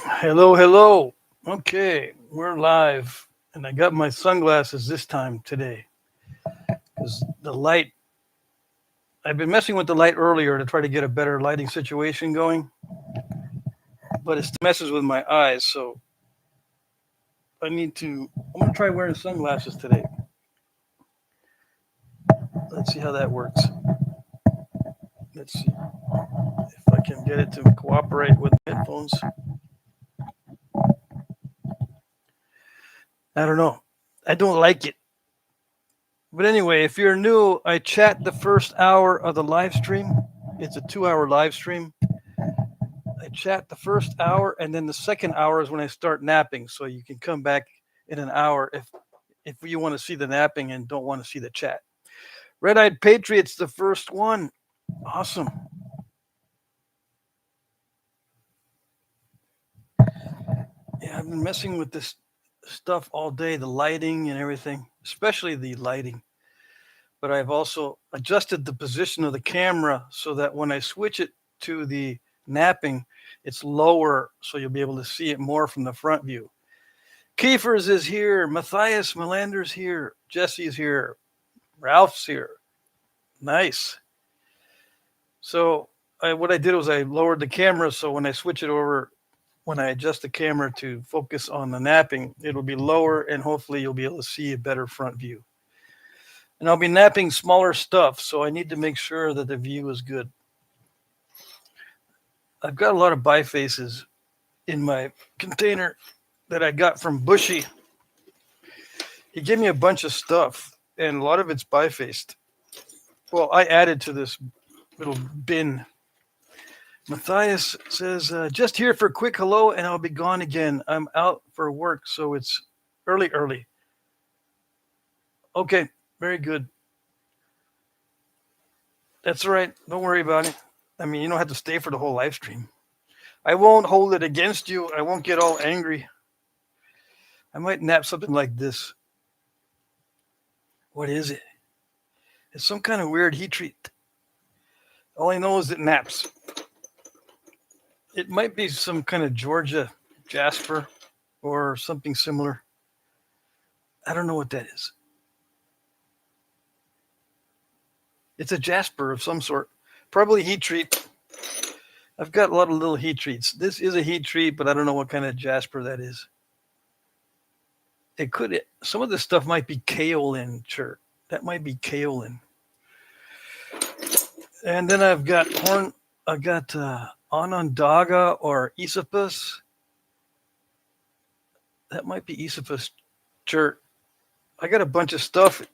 Hello, hello. Okay, we're live, and I got my sunglasses this time today because the light. I've been messing with the light earlier to try to get a better lighting situation going, but it still messes with my eyes. So I need to. I'm gonna try wearing sunglasses today. Let's see how that works. Let's see if I can get it to cooperate with headphones. I don't know. I don't like it. But anyway, if you're new, I chat the first hour of the live stream. It's a 2 hour live stream. I chat the first hour, and then the second hour is when I start napping. So you can come back in an hour if you want to see the napping and don't want to see the chat. Red Eyed Patriots, the first one. Awesome. Yeah, I've been messing with this stuff all day, the lighting and everything, especially the lighting. But I've also adjusted the position of the camera so that when I switch it to the napping, it's lower so you'll be able to see it more from the front view. Kiefer's is here. Matthias Melander's here. Jesse's here. Ralph's here. Nice. So what I did was I lowered the camera so when I switch it over, when I adjust the camera to focus on the napping, it'll be lower and hopefully you'll be able to see a better front view. And I'll be napping smaller stuff, so I need to make sure that the view is good. I've got a lot of bifaces in my container that I got from Bushy. He gave me a bunch of stuff, and a lot of it's bifaced. Well, I added to this little bin. Matthias says, just here for a quick hello, and I'll be gone again. I'm out for work, so it's early. Okay, very good. That's all right. Don't worry about it. I mean, you don't have to stay for the whole live stream. I won't hold it against you. I won't get all angry. I might nap something like this. What is it? It's some kind of weird heat treat. All I know is it naps. It might be some kind of Georgia Jasper or something similar. I don't know what that is. It's a Jasper of some sort. Probably heat treat. I've got a lot of little heat treats. This is a heat treat, but I don't know what kind of Jasper that is. Some of this stuff might be kaolin, sure. That might be kaolin. And then I've got Onondaga or Esopus. That might be Esopus, sure. I got a bunch of stuff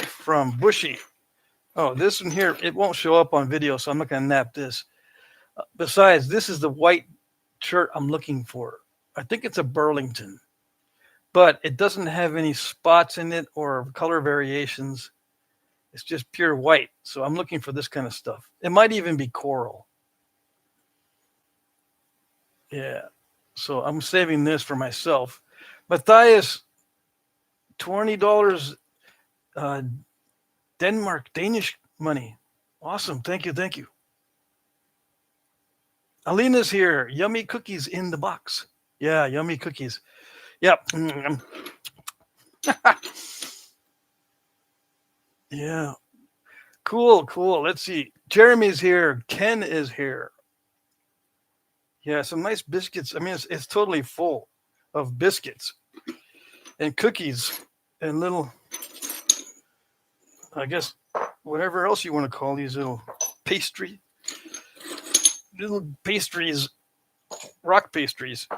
from Bushy. Oh, this one here, it won't show up on video, so I'm not going to nap this. Besides, this is the white shirt I'm looking for. I think it's a Burlington, but it doesn't have any spots in it or color variations. It's just pure white. So I'm looking for this kind of stuff. It might even be coral. Yeah. So I'm saving this for myself. Matthias, $20 Danish money. Awesome. Thank you. Alina's here. Yummy cookies in the box. Yeah, yummy cookies. Yep. Yeah. Cool. Let's see. Jeremy's here. Ken is here. Yeah, some nice biscuits. I mean, it's totally full of biscuits and cookies and little, I guess, whatever else you want to call these little pastries, rock pastries.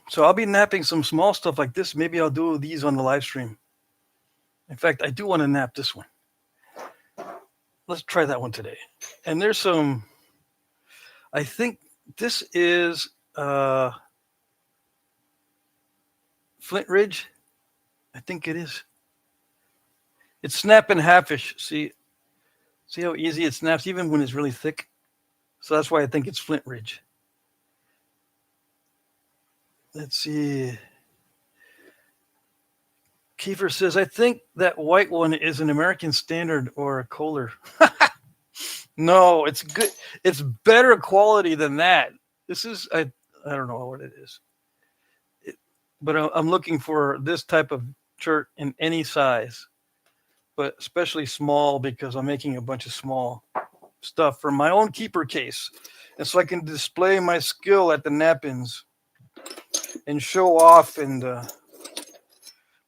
So I'll be napping some small stuff like this. Maybe I'll do these on the live stream. In fact, I do want to nap this one. Let's try that one today. And there's some, I think this is Flint Ridge. I think it is. It's snapping halfish. See how easy it snaps even when it's really thick? So that's why I think it's Flint Ridge. Let's see. Kiefer says, I think that white one is an American Standard or a Kohler. No, it's good. It's better quality than that. This is I don't know what it is, but I'm looking for this type of shirt in any size, but especially small because I'm making a bunch of small stuff for my own keeper case, and so I can display my skill at the Knappings and show off and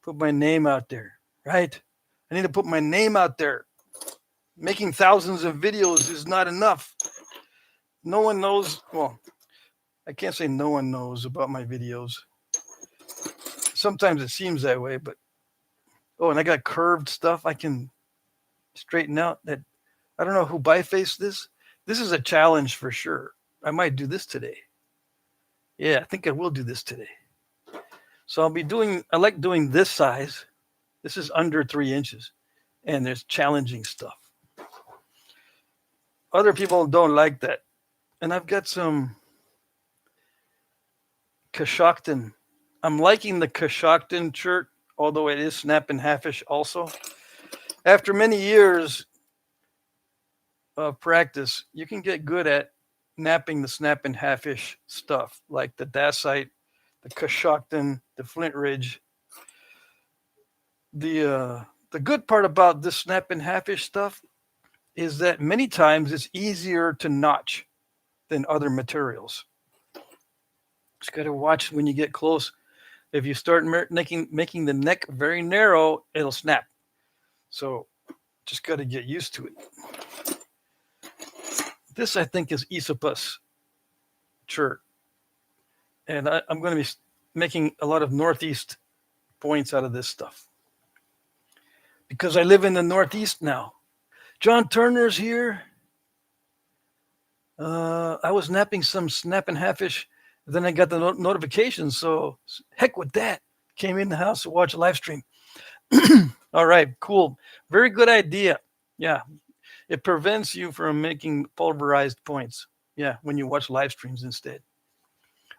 put my name out there. Right? I need to put my name out there. Making thousands of videos is not enough. No one knows. Well, I can't say no one knows about my videos. Sometimes it seems that way, but oh, and I got curved stuff I can straighten out. That I don't know who bifaced this. This is a challenge for sure. I might do this today. Yeah, I think I will do this today. So I'll be doing. I like doing this size. This is under 3 inches, and there's challenging stuff. Other people don't like that, and I've got some Coshocton. I'm liking the Coshocton shirt, although it is snap and halfish also. After many years of practice, you can get good at napping the snap and halfish stuff, like the Dacite, the Coshocton, the Flint Ridge. The good part about this snap and halfish stuff is that many times it's easier to notch than other materials. Just got to watch when you get close. If you start making the neck very narrow, it'll snap. So just got to get used to it. This, I think, is Esopus shirt. And I'm going to be making a lot of Northeast points out of this stuff. Because I live in the Northeast now. John Turner's here. I was napping some snap and halfish. Then I got the notification. So heck with that. Came in the house to watch a live stream. All right, cool. Very good idea. Yeah. It prevents you from making pulverized points. Yeah, when you watch live streams instead.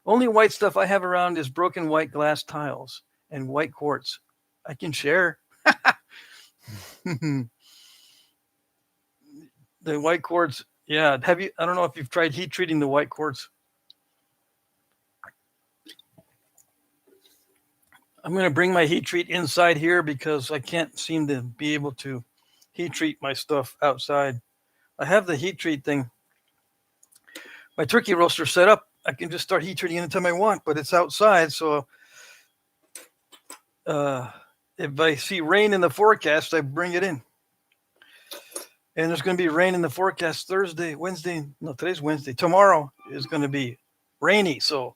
Only white stuff I have around is broken white glass tiles and white quartz. I can share. The white quartz, yeah. Have you? I don't know if you've tried heat treating the white quartz. I'm going to bring my heat treat inside here because I can't seem to be able to heat treat my stuff outside. I have the heat treat thing. My turkey roaster set up. I can just start heat treating anytime I want, but it's outside. So if I see rain in the forecast, I bring it in. And there's going to be rain in the forecast Thursday, Wednesday. No, today's Wednesday. Tomorrow is going to be rainy. So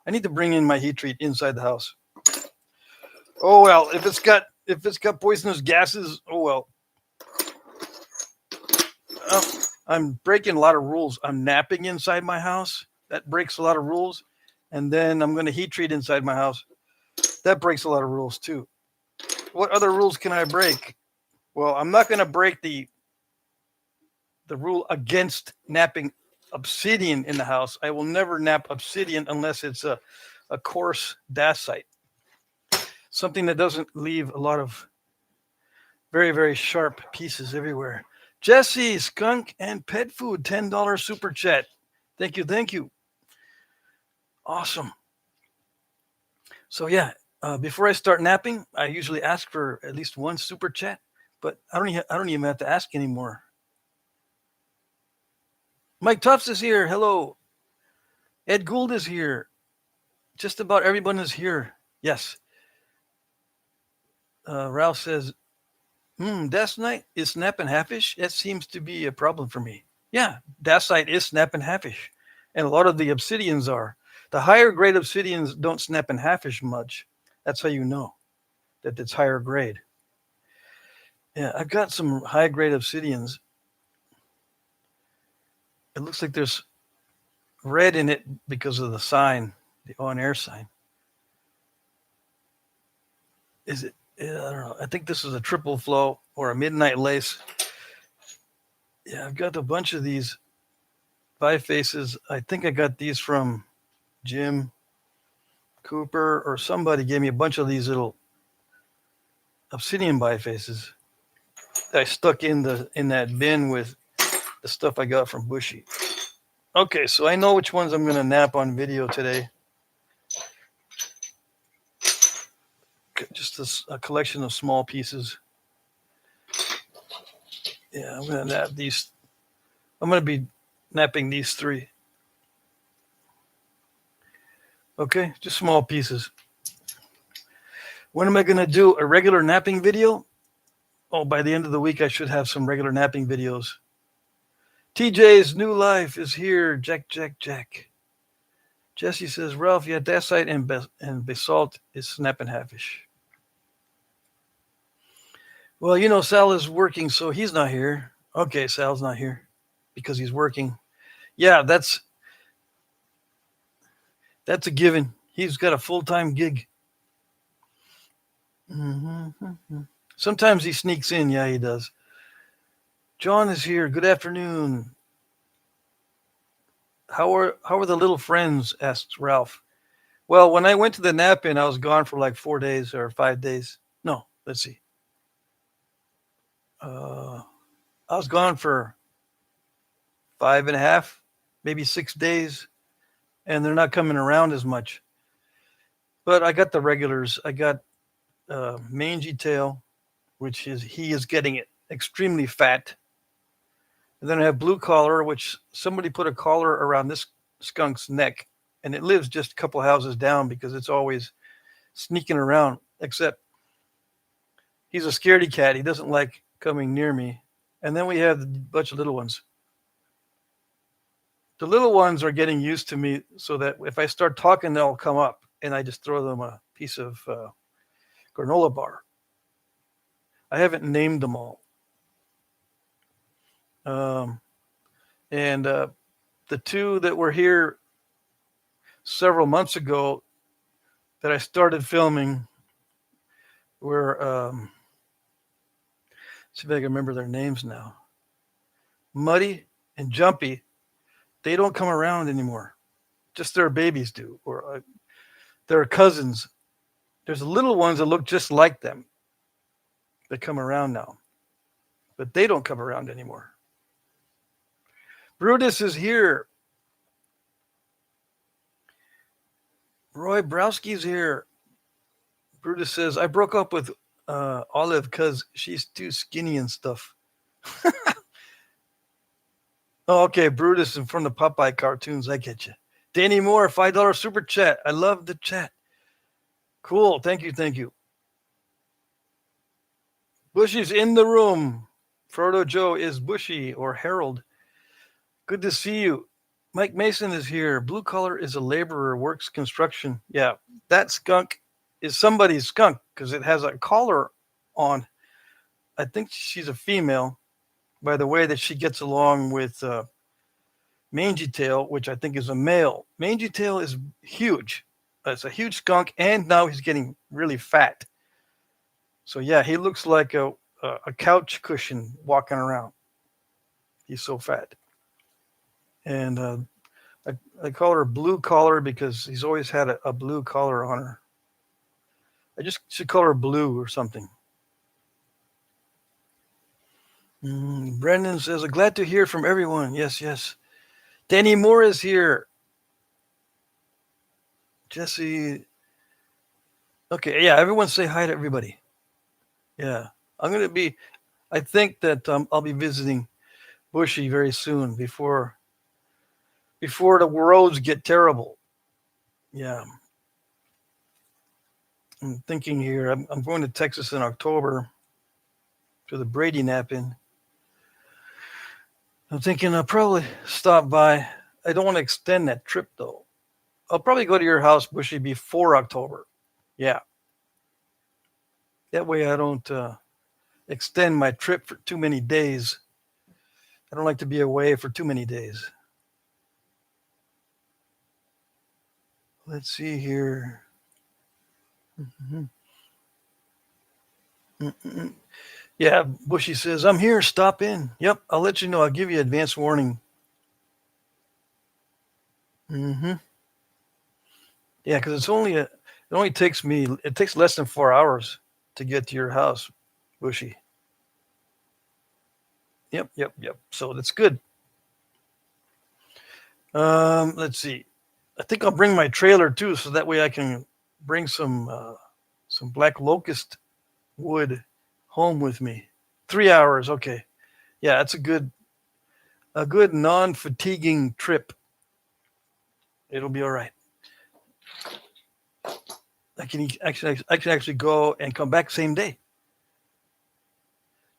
I need to bring in my heat treat inside the house. Oh, well, if it's got poisonous gases, oh, well. I'm breaking a lot of rules. I'm napping inside my house. That breaks a lot of rules. And then I'm going to heat treat inside my house. That breaks a lot of rules too. What other rules can I break? Well, I'm not going to break the rule against napping obsidian in the house. I will never nap obsidian unless it's a coarse dacite. Something that doesn't leave a lot of very, very sharp pieces everywhere. Jesse, Skunk, and Pet Food, $10 super chat. Thank you, thank you. Awesome. So yeah, before I start napping, I usually ask for at least one super chat, but I don't even have to ask anymore. Mike Tufts is here. Hello. Ed Gould is here. Just about everyone is here. Yes. Ralph says, Dacite is snap and halfish. That seems to be a problem for me. Yeah, Dacite is snap and halfish. And a lot of the obsidians are. The higher grade obsidians don't snap and halfish much. That's how you know that it's higher grade. Yeah, I've got some high grade obsidians. It looks like there's red in it because of the sign, the on-air sign. Is it? I don't know. I think this is a triple flow or a midnight lace. Yeah, I've got a bunch of these bifaces. I think I got these from Jim Cooper or somebody gave me a bunch of these little obsidian bifaces that I stuck in that bin with the stuff I got from Bushy. Okay, so I know which ones I'm going to nap on video today. Just a collection of small pieces. Yeah, I'm going to nap these. I'm going to be napping these 3. Okay, just small pieces. When am I going to do a regular napping video? Oh, by the end of the week, I should have some regular napping videos. TJ's new life is here. Jack. Jesse says, Ralph, yeah, dacite and basalt is snapping halfish. Well, you know, Sal is working, so he's not here. Okay, Sal's not here because he's working. Yeah, that's a given. He's got a full-time gig. Mm-hmm. Sometimes he sneaks in. Yeah, he does. John is here. Good afternoon. How are the little friends? Asks Ralph. Well, when I went to the nap-in, I was gone for like 4 days or 5 days. No, let's see. I was gone for 5.5, maybe 6 days, and they're not coming around as much. But I got the regulars. I got mangy tail, which is he is getting it extremely fat. And then I have blue collar, which somebody put a collar around this skunk's neck, and it lives just a couple houses down because it's always sneaking around, except he's a scaredy cat. He doesn't like coming near me. And then we have a bunch of little ones. The little ones are getting used to me so that if I start talking, they'll come up, and I just throw them a piece of granola bar. I haven't named them all. And the 2 that were here several months ago that I started filming were, see if I can remember their names now. Muddy and Jumpy. They don't come around anymore. Just their babies do, or their cousins. There's little ones that look just like them that come around now, but they don't come around anymore. Brutus is here. Roy Browski's here. Brutus says, I broke up with Olive because she's too skinny and stuff. Oh, okay, Brutus and from the Popeye cartoons. I get you. Danny Moore, $5 super chat. I love the chat. Cool. Thank you. Bushy's in the room. Frodo Joe is Bushy or Harold. Good to see you. Mike Mason is here. Blue collar is a laborer, works construction. Yeah, that skunk is somebody's skunk because it has a collar on. I think she's a female by the way that she gets along with Mangy Tail, which I think is a male. Mangy Tail is huge. It's a huge skunk, and now he's getting really fat. So yeah, he looks like a couch cushion walking around. He's so fat. And I call her Blue Collar because he's always had a blue collar on her. I just should call her Blue or something. Brendan says, glad to hear from everyone. Yes. Danny Moore is here. Jesse. Okay, yeah, everyone say hi to everybody. Yeah, I think that I'll be visiting Bushy very soon before the roads get terrible. Yeah. I'm thinking here, I'm going to Texas in October to the Brady nap-in. I'm thinking I'll probably stop by. I don't want to extend that trip, though. I'll probably go to your house, Bushy, before October. Yeah. That way I don't extend my trip for too many days. I don't like to be away for too many days. Let's see here. Yeah, Bushy says, I'm here, stop in. Yep, I'll let you know. I'll give you advance warning. Yeah, because it only takes less than 4 hours to get to your house, Bushy. Yep. So that's good. Let's see. I think I'll bring my trailer too, so that way I can bring some black locust wood home with me. 3 hours, okay. Yeah, that's a good non-fatiguing trip. It'll be all right. I can actually go and come back same day.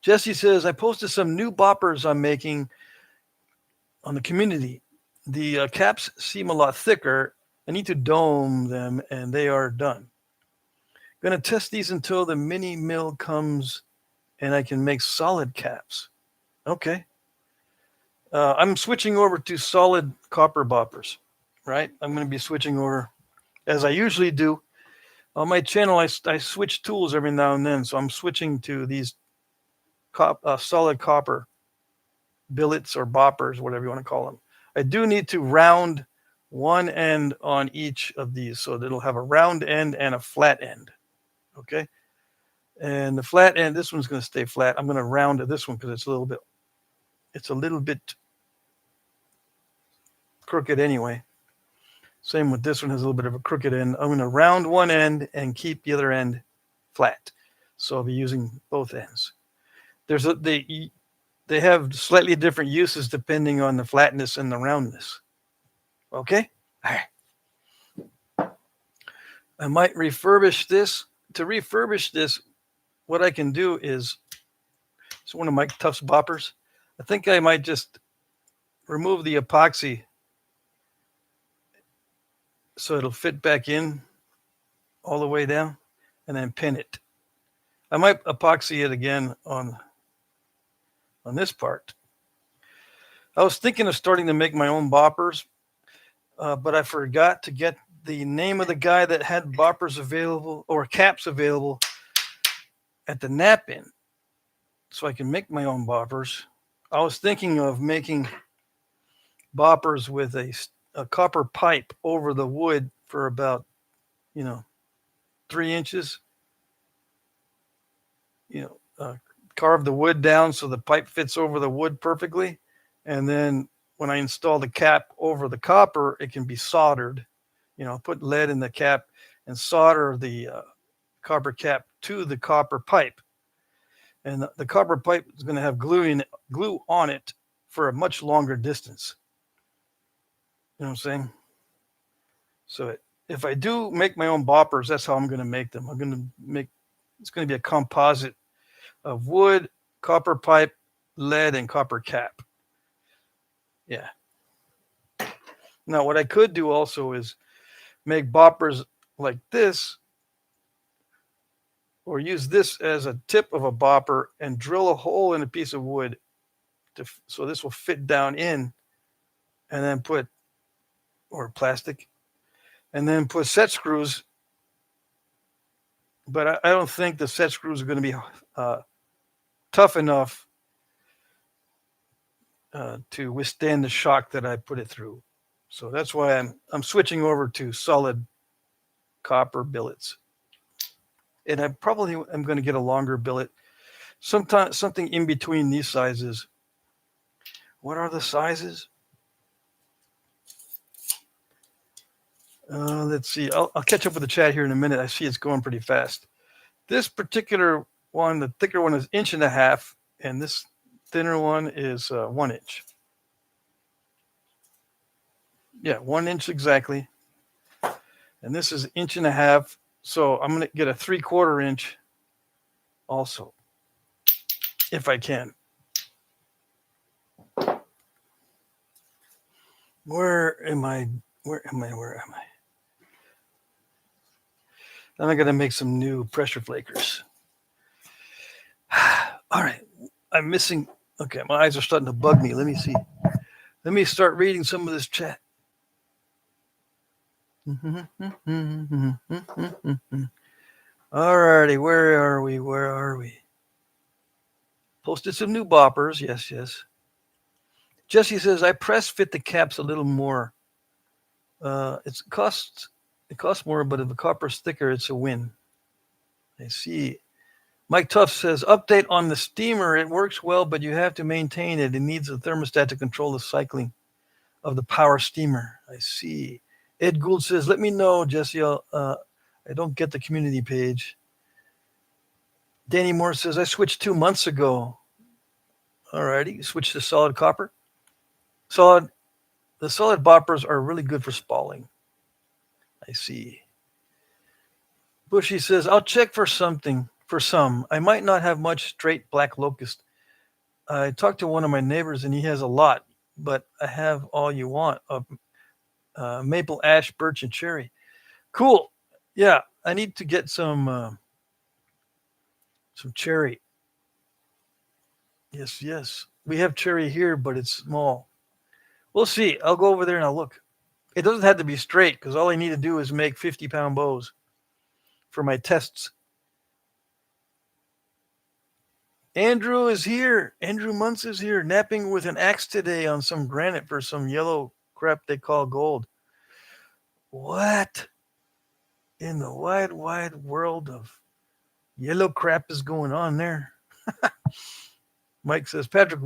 Jesse says I posted some new boppers I'm making on the community. The caps seem a lot thicker. I need to dome them, and they are done. Gonna test these until the mini mill comes, and I can make solid caps. Okay. I'm switching over to solid copper boppers, right? I'm going to be switching over as I usually do. On my channel, I switch tools every now and then, so I'm switching to these solid copper billets or boppers, whatever you want to call them. I do need to round one end on each of these, so that it'll have a round end and a flat end. Okay, and the flat end, this one's going to stay flat. I'm going to round this one because it's a little bit crooked anyway. Same with this one, has a little bit of a crooked end. I'm going to round one end and keep the other end flat. So I'll be using both ends. They have slightly different uses depending on the flatness and the roundness. Okay? All right. I might refurbish this. To refurbish this, what I can do is, it's one of Mike Tuff's boppers. I think I might just remove the epoxy so it'll fit back in all the way down, and then pin it. I might epoxy it again on this part. I was thinking of starting to make my own boppers, but I forgot to get the name of the guy that had boppers available or caps available at the Knapping, so I can make my own boppers. I was thinking of making boppers with a copper pipe over the wood for about 3 inches. Carve the wood down so the pipe fits over the wood perfectly, and then when I install the cap over the copper, it can be soldered. Put lead in the cap and solder the copper cap to the copper pipe, and the copper pipe is going to have glue on it for a much longer distance. You know what I'm saying? So if I do make my own boppers, that's how I'm going to make them. It's going to be a composite of wood, copper pipe, lead, and copper cap. Yeah. Now, what I could do also is make boppers like this, or use this as a tip of a bopper and drill a hole in a piece of wood so this will fit down in, and then or plastic, and then put set screws. But I don't think the set screws are going to be tough enough to withstand the shock that I put it through. So that's why I'm switching over to solid copper billets. And I probably am going to get a longer billet, something in between these sizes. What are the sizes? Let's see. I'll catch up with the chat here in a minute. I see it's going pretty fast. This particular one, the thicker one, is 1.5 inches, and this thinner one is 1 inch. Yeah, 1 inch exactly. And this is 1.5 inches. So I'm going to get a 3/4 inch also, if I can. Where am I? Then I got to make some new pressure flakers. All right. I'm missing. Okay, my eyes are starting to bug me. Let me see. Let me start reading some of this chat. All righty. Where are we? Posted some new boppers. Yes. Jesse says, I press fit the caps a little more. It costs more, but if the copper's thicker, it's a win. I see. Mike Tuff says, update on the steamer. It works well, but you have to maintain it. It needs a thermostat to control the cycling of the power steamer. I see. Ed Gould says, let me know, Jesse. I don't get the community page. Danny Moore says, I switched 2 months ago. Alrighty, switched to solid copper. The solid boppers are really good for spalling. I see. Bushy says, I'll check for something. For some, I might not have much straight black locust. I talked to one of my neighbors and he has a lot, but I have all you want of maple, ash, birch, and cherry. Cool. Yeah, I need to get some cherry. Yes. We have cherry here, but it's small. We'll see. I'll go over there and I'll look. It doesn't have to be straight because all I need to do is make 50-pound bows for my tests. Andrew is here. Andrew Muntz is here, napping with an axe today on some granite for some yellow crap they call gold. What in the wide world of yellow crap is going on there? Mike says, Patrick,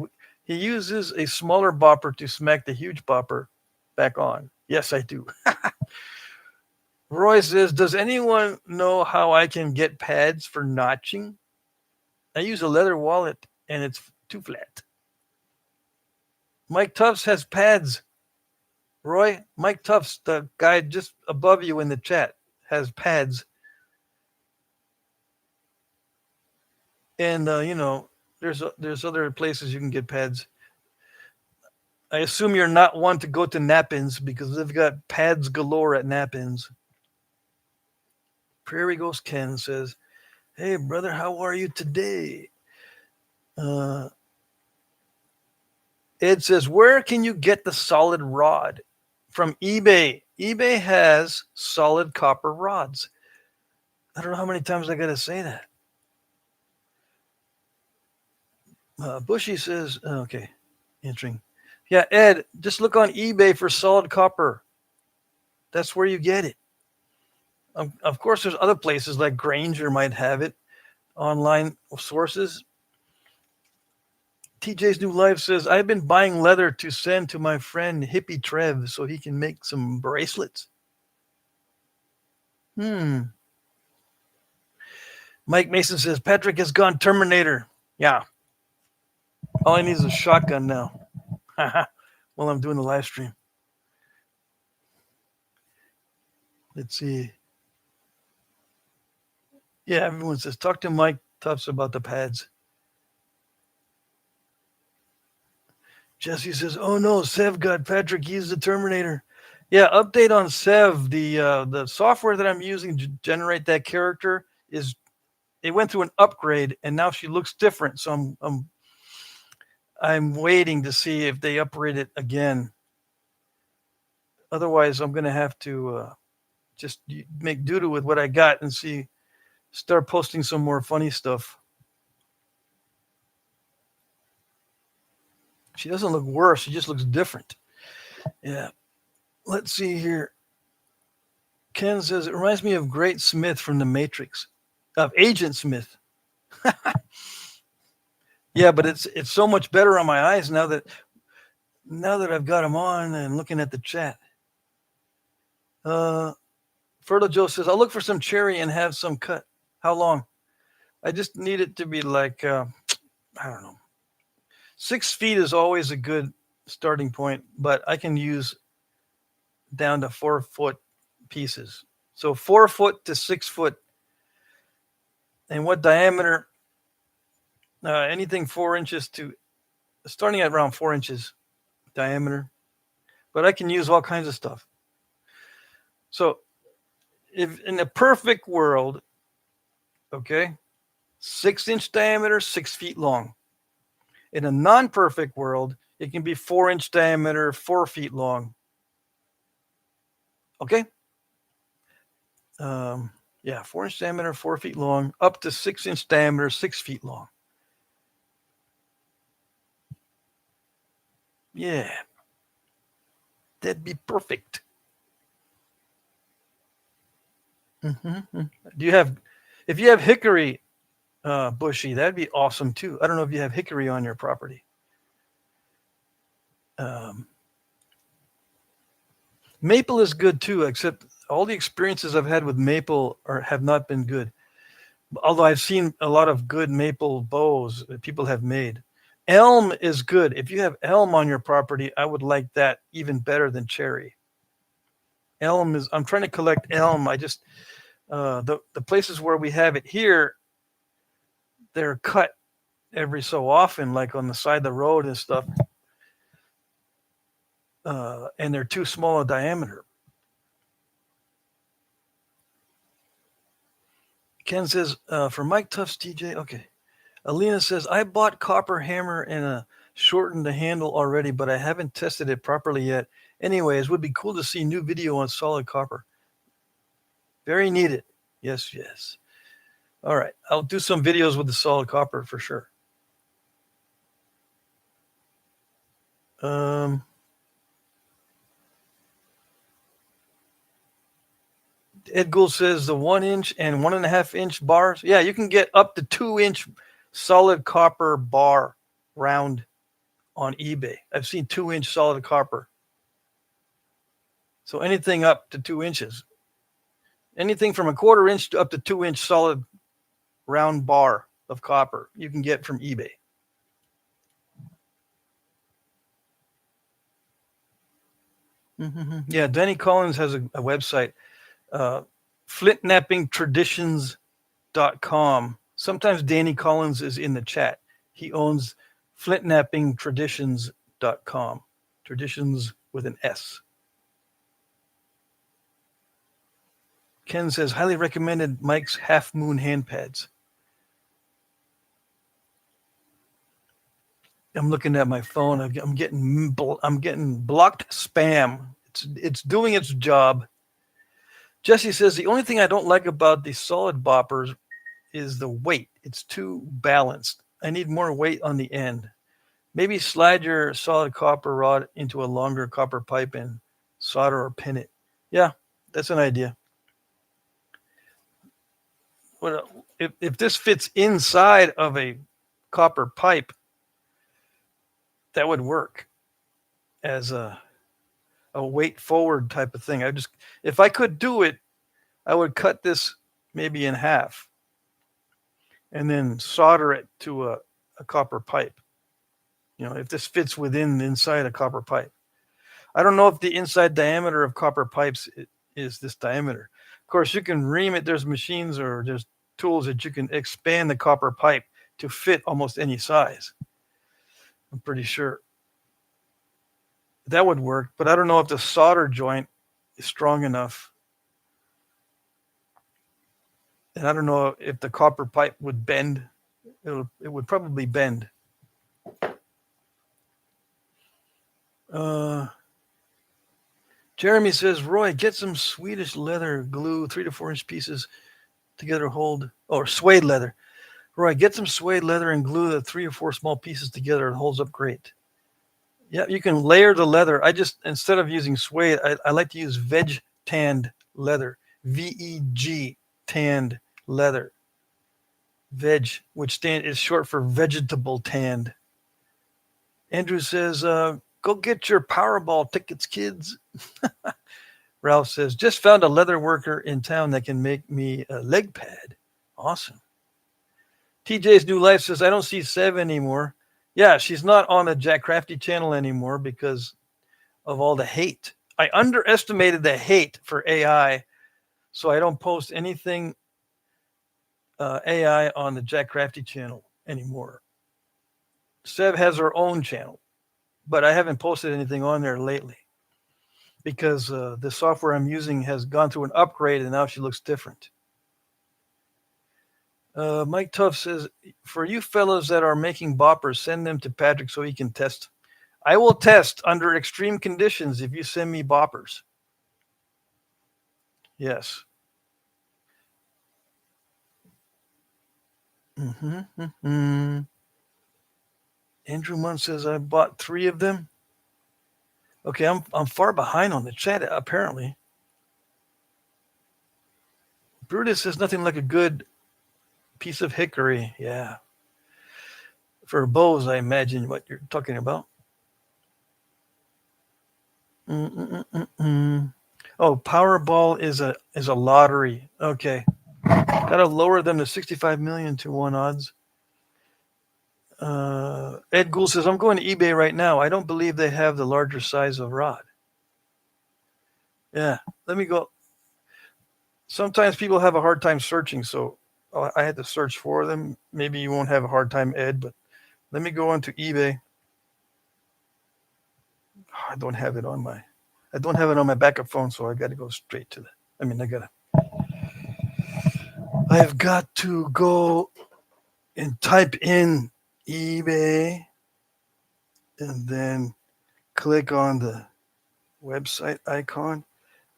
he uses a smaller bopper to smack the huge bopper back on. Yes, I do. Roy says, does anyone know how I can get pads for notching? I use a leather wallet and it's too flat. Mike Tufts has pads. Roy, Mike Tufts, the guy just above you in the chat, has pads. And, there's other places you can get pads. I assume you're not one to go to Knapping's because they've got pads galore at Knapping's. Prairie Ghost Ken says, hey, brother, how are you today? Ed says, where can you get the solid rod? From eBay. eBay has solid copper rods. I don't know how many times I got to say that. Bushy says, okay, entering. Yeah, Ed, just look on eBay for solid copper. That's where you get it. Of course, there's other places like Granger might have it, online sources. TJ's New Life says, I've been buying leather to send to my friend Hippie Trev so he can make some bracelets. Mike Mason says, Patrick has gone Terminator. Yeah. All I need is a shotgun now. While I'm doing the live stream. Let's see. Yeah, everyone says, talk to Mike Tufts about the pads. Jesse says, oh no, Sev got Patrick. He's the Terminator. Yeah, update on Sev. The software that I'm using to generate that character it went through an upgrade and now she looks different. So I'm waiting to see if they upgrade it again. Otherwise, I'm going to have to just make do with what I got and start posting some more funny stuff. She doesn't look worse. She just looks different. Yeah. Let's see here. Ken says, it reminds me of Great Smith from The Matrix, of Agent Smith. Yeah, but it's so much better on my eyes now that I've got them on and looking at the chat. Fertile Joe says, I'll look for some cherry and have some cut. How long? I just need it to be like, I don't know. 6 feet is always a good starting point, but I can use down to 4 foot pieces. So 4 foot to 6 foot. And what diameter? Anything 4 inches to, starting at around 4 inches diameter. But I can use all kinds of stuff. So if in a perfect world, okay, 6-inch diameter, 6 feet long. In a non-perfect world, it can be 4-inch diameter, 4 feet long. Okay? 4-inch diameter, 4 feet long, up to 6-inch diameter, 6 feet long. Yeah. That'd be perfect. Mm-hmm. If you have hickory, bushy, that'd be awesome too. I don't know if you have hickory on your property. Maple is good too, except all the experiences I've had with maple have not been good. Although I've seen a lot of good maple bows that people have made. Elm is good. If you have elm on your property, I would like that even better than cherry. Elm is. I'm trying to collect elm. I just the places where we have it here, they're cut every so often, like on the side of the road and stuff, and they're too small a diameter. Ken says, for Mike Tuff's TJ, okay. Alina says, I bought copper hammer and shortened the handle already, but I haven't tested it properly yet. Anyways, would be cool to see new video on solid copper. Very needed. Yes, yes. All right. I'll do some videos with the solid copper for sure. Ed Gould says the 1 inch and 1.5 inch bars. Yeah, you can get up to 2 inch solid copper bar round on eBay. I've seen 2 inch solid copper. So anything up to 2 inches, anything from a 1/4 inch to up to 2 inch solid round bar of copper you can get from eBay. Mm-hmm. Yeah, Danny Collins has a website, Flintknappingtraditions.com. Sometimes Danny Collins is in the chat. He owns Flintknappingtraditions.com. Traditions with an S. Ken says, highly recommended Mike's Half Moon hand pads. I'm looking at my phone. I'm getting blocked spam. It's doing its job. Jesse says the only thing I don't like about the solid boppers is the weight. It's too balanced. I need more weight on the end. Maybe slide your solid copper rod into a longer copper pipe and solder or pin it. Yeah, that's an idea. Well, if this fits inside of a copper pipe, that would work as a weight forward type of thing. If I could do it, I would cut this maybe in half and then solder it to a copper pipe. You know, if this fits inside a copper pipe. I don't know if the inside diameter of copper pipes is this diameter. Of course, you can ream it. There's machines or there's tools that you can expand the copper pipe to fit almost any size. I'm pretty sure that would work, but I don't know if the solder joint is strong enough. And I don't know if the copper pipe would bend. It would probably bend. Jeremy says, Roy, get some Swedish leather glue, 3 to 4 inch pieces together or suede leather. Roy, get some suede leather and glue the 3 or 4 small pieces together. It holds up great. Yeah, you can layer the leather. Instead of using suede, I like to use veg tanned leather, VEG tanned leather. Veg, which is short for vegetable tanned. Andrew says, go get your Powerball tickets, kids. Ralph says, just found a leather worker in town that can make me a leg pad. Awesome. TJ's New Life says, I don't see Sev anymore. Yeah, she's not on the Jack Crafty channel anymore because of all the hate. I underestimated the hate for AI, so I don't post anything AI on the Jack Crafty channel anymore. Sev has her own channel, but I haven't posted anything on there lately because the software I'm using has gone through an upgrade and now she looks different. Mike Tuff says, for you fellows that are making boppers, send them to Patrick so he can test. I will test under extreme conditions if you send me boppers. Yes. Andrew Munn says, I bought 3 of them. Okay, I'm far behind on the chat, apparently. Brutus says, nothing like a good piece of hickory. Yeah. For bows, I imagine what you're talking about. Oh, Powerball is a lottery. Okay, gotta lower them to 65 million to 1 odds. Ed Gould says, I'm going to eBay right now. I don't believe they have the larger size of rod. Yeah, let me go. Sometimes people have a hard time searching, so I had to search for them. Maybe you won't have a hard time, Ed, but let me go onto eBay. I don't have it on my backup phone, so I got to go straight to that. I've got to go and type in eBay and then click on the website icon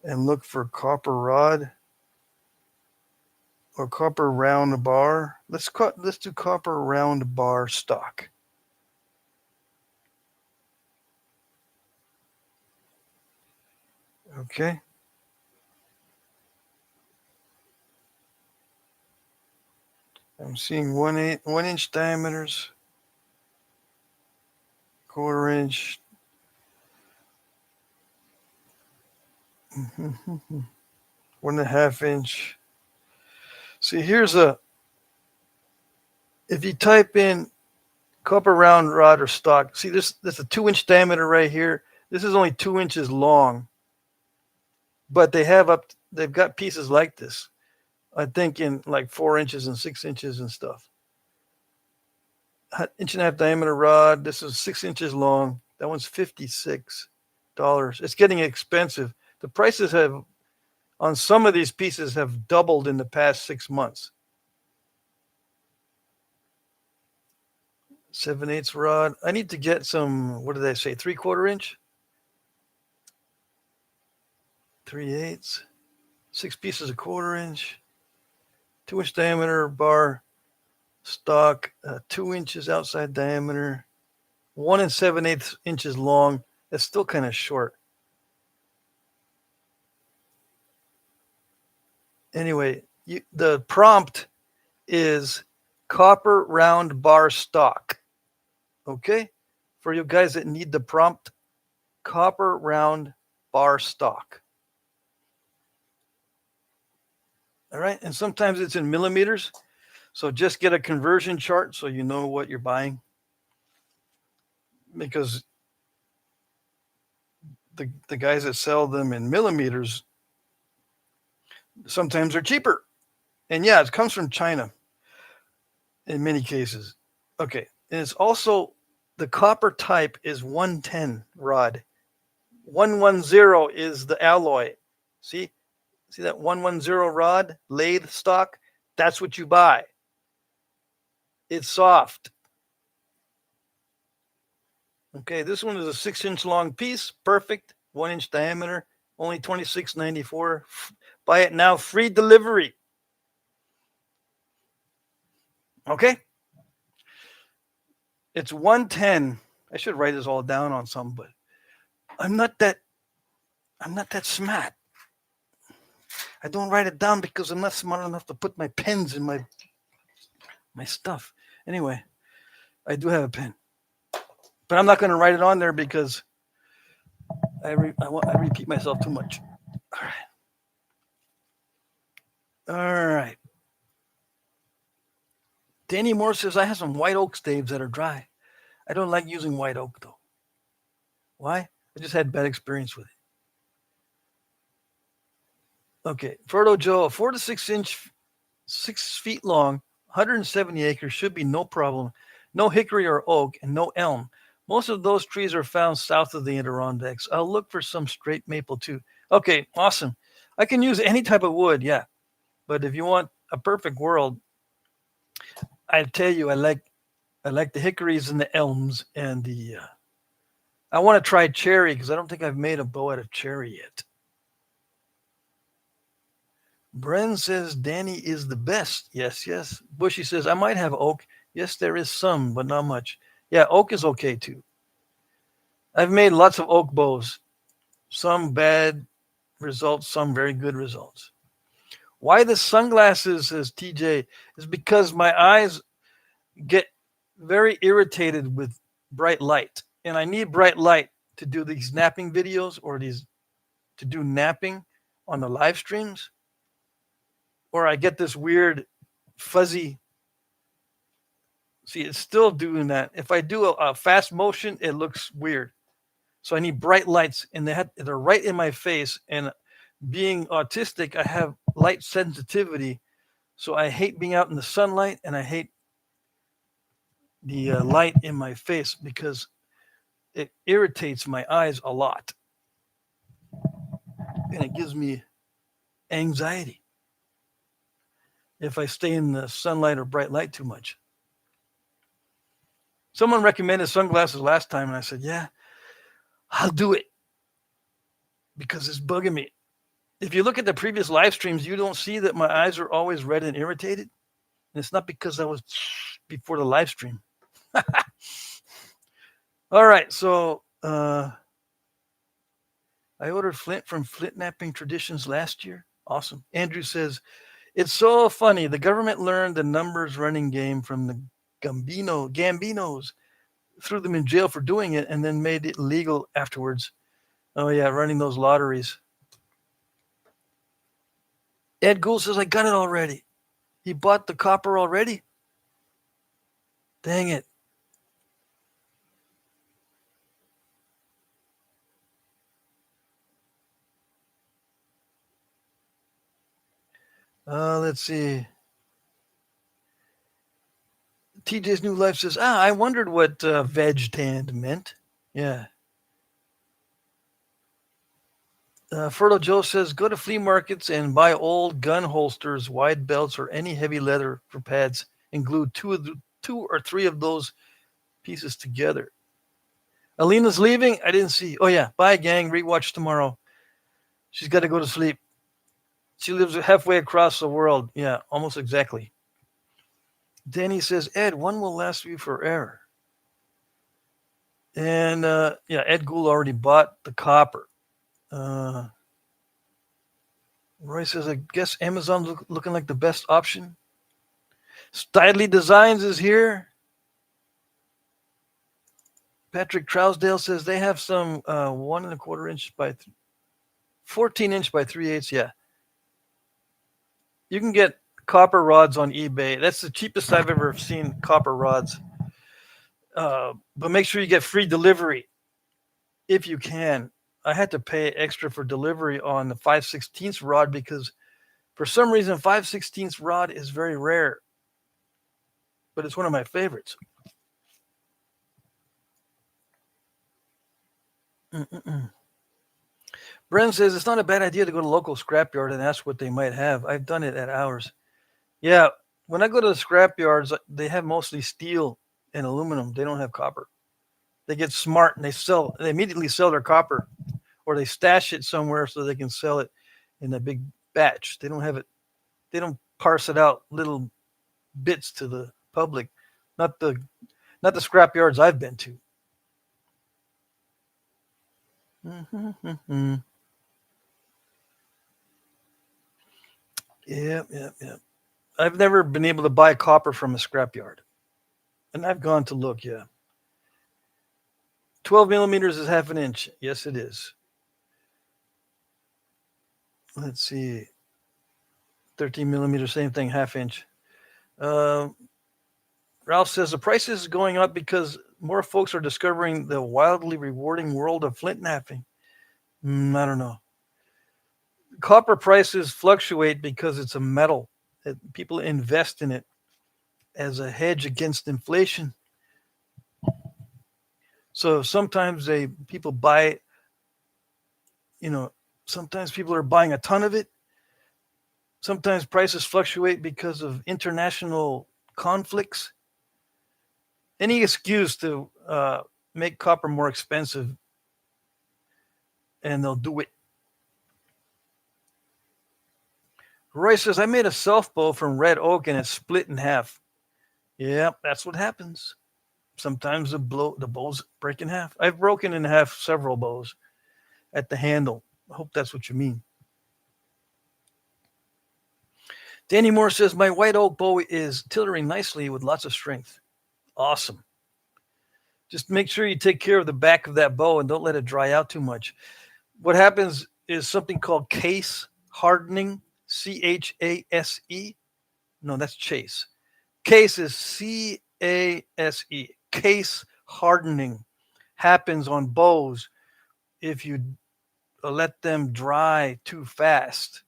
and look for copper rod or copper round bar. Let's do copper round bar stock. Okay. I'm seeing 1 inch diameters, 1/4 inch. 1.5 inch. See, if you type in copper round rod or stock, see there's a 2 inch diameter right here. This is only 2 inches long, but they've got pieces like this. I think in like 4 inches and 6 inches and stuff. 1.5 inch diameter rod. This is 6 inches long. That one's $56. It's getting expensive. The prices on some of these pieces have doubled in the past 6 months. 7/8 rod. I need to get some, what did I say, 3/4 inch? 3/8. 6 pieces, 1/4 inch. 2 inch diameter bar stock. 2 inches outside diameter. 1 7/8 inches long. That's still kind of short. Anyway, the prompt is copper round bar stock. Okay? For you guys that need the prompt, copper round bar stock. All right? And sometimes it's in millimeters. So just get a conversion chart so you know what you're buying. Because the guys that sell them in millimeters sometimes are cheaper. And yeah, it comes from China in many cases. Okay. And it's also the copper type is 110 rod. 110 is the alloy. See that 110 rod, lathe stock? That's what you buy. It's soft. Okay, this one is a 6 inch long piece, perfect, 1 inch diameter, only $26.94. Buy it now, free delivery. Okay, it's 110. I should write this all down on something, but I'm not that smart. I don't write it down because I'm not smart enough to put my pens in my stuff. Anyway, I do have a pen, but I'm not going to write it on there because I repeat myself too much. All right. Danny Moore says, I have some white oak staves that are dry. I don't like using white oak, though. Why? I just had bad experience with it. Okay. Ferdo Joe, 4 to 6 inch, 6 feet long, 170 acres should be no problem. No hickory or oak and no elm. Most of those trees are found south of the Adirondacks. I'll look for some straight maple too. Okay, awesome. I can use any type of wood, yeah. But if you want a perfect world, I tell you, I like the hickories and the elms and the. I want to try cherry because I don't think I've made a bow out of cherry yet. Bren says Danny is the best. Yes, yes. Bushy says I might have oak. Yes, there is some, but not much. Yeah, oak is okay too. I've made lots of oak bows. Some bad results, some very good results. Why the sunglasses, says TJ, is because my eyes get very irritated with bright light. And I need bright light to do these napping videos or to do napping on the live streams, or I get this weird fuzzy. See, it's still doing that. If I do a fast motion, it looks weird. So I need bright lights, and they're right in my face. And being autistic, I have light sensitivity, so I hate being out in the sunlight, and I hate the light in my face because it irritates my eyes a lot, and it gives me anxiety if I stay in the sunlight or bright light too much. Someone recommended sunglasses last time, and I said, yeah, I'll do it because it's bugging me. If you look at the previous live streams, you don't see that my eyes are always red and irritated. And it's not because I was before the live stream. All right, so I ordered Flint from Flintknapping Traditions last year. Awesome. Andrew says, it's so funny. The government learned the numbers running game from the Gambinos, threw them in jail for doing it, and then made it legal afterwards. Oh, yeah, running those lotteries. Ed Gould says, I got it already. He bought the copper already? Dang it. Let's see. TJ's New Life says, I wondered what veg tanned meant. Yeah. Fertile Joe says, go to flea markets and buy old gun holsters, wide belts, or any heavy leather for pads and glue two or three of those pieces together. Alina's leaving. I didn't see. Oh, yeah. Bye, gang. Rewatch tomorrow. She's got to go to sleep. She lives halfway across the world. Yeah, almost exactly. Danny says, Ed, one will last you forever. And yeah, Ed Gould already bought the copper. Roy says, I guess Amazon's looking like the best option. Stidley Designs is here. Patrick Trousdale says they have some 1.25 inch by 14 inch by 3/8. Yeah. You can get copper rods on eBay. That's the cheapest I've ever seen copper rods. But make sure you get free delivery if you can. I had to pay extra for delivery on the 5/16 rod because for some reason 5/16 rod is very rare, but it's one of my favorites. Bren says it's not a bad idea to go to local scrapyard and ask what they might have. I've done it at ours. Yeah, when I go to the scrapyards, they have mostly steel and aluminum. They don't have copper. They get smart and they immediately sell their copper, or they stash it somewhere so they can sell it in a big batch. They don't have it. They don't parse it out little bits to the public. Not the scrapyards I've been to. Yep. I've never been able to buy copper from a scrapyard. And I've gone to look, yeah. 12 millimeters is 1/2 inch. Yes, it is. Let's see. 13 millimeters, same thing, 1/2 inch. Ralph says the price is going up because more folks are discovering the wildly rewarding world of Flintknapping. I don't know. Copper prices fluctuate because it's a metal. People invest in it as a hedge against inflation. So sometimes people buy, sometimes people are buying a ton of it. Sometimes prices fluctuate because of international conflicts. Any excuse to make copper more expensive, and they'll do it. Roy says, I made a self bow from red oak and it's split in half. Yeah, that's what happens. Sometimes the bows break in half. I've broken in half several bows at the handle. I hope that's what you mean. Danny Moore says, my white oak bow is tillering nicely with lots of strength. Awesome. Just make sure you take care of the back of that bow and don't let it dry out too much. What happens is something called case hardening, CHASE. No, that's chase. Case is CASE. Case hardening happens on bows if you let them dry too fast.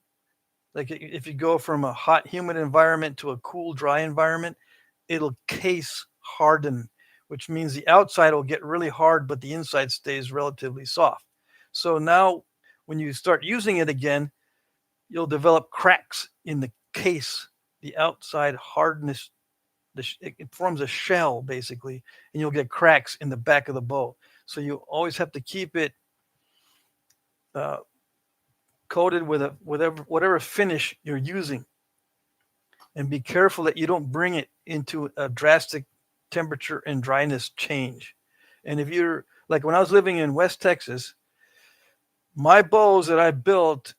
Like if you go from a hot, humid environment to a cool, dry environment, it'll case harden, which means the outside will get really hard, but the inside stays relatively soft. So now when you start using it again, you'll develop cracks in the case, the outside hardness. It forms a shell basically, and you'll get cracks in the back of the bow. So you always have to keep it uh, coated with whatever finish you're using, and be careful that you don't bring it into a drastic temperature and dryness change. And if you're like when I was living in West Texas, my bows that I built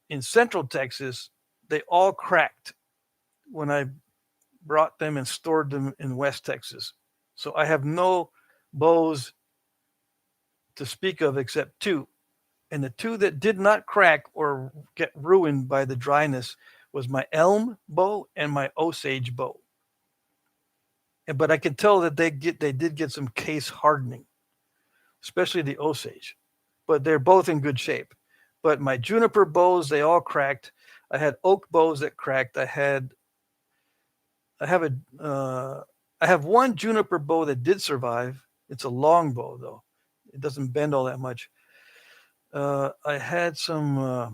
in Central Texas, they all cracked when I brought them and stored them in West Texas. So I have no bows to speak of except two. And the two that did not crack or get ruined by the dryness was my elm bow and my Osage bow. But I can tell that they did get some case hardening, especially the Osage. But they're both in good shape. But my juniper bows, they all cracked. I had oak bows that cracked. I have a I have one juniper bow that did survive. It's a long bow though. It doesn't bend all that much. I had some. I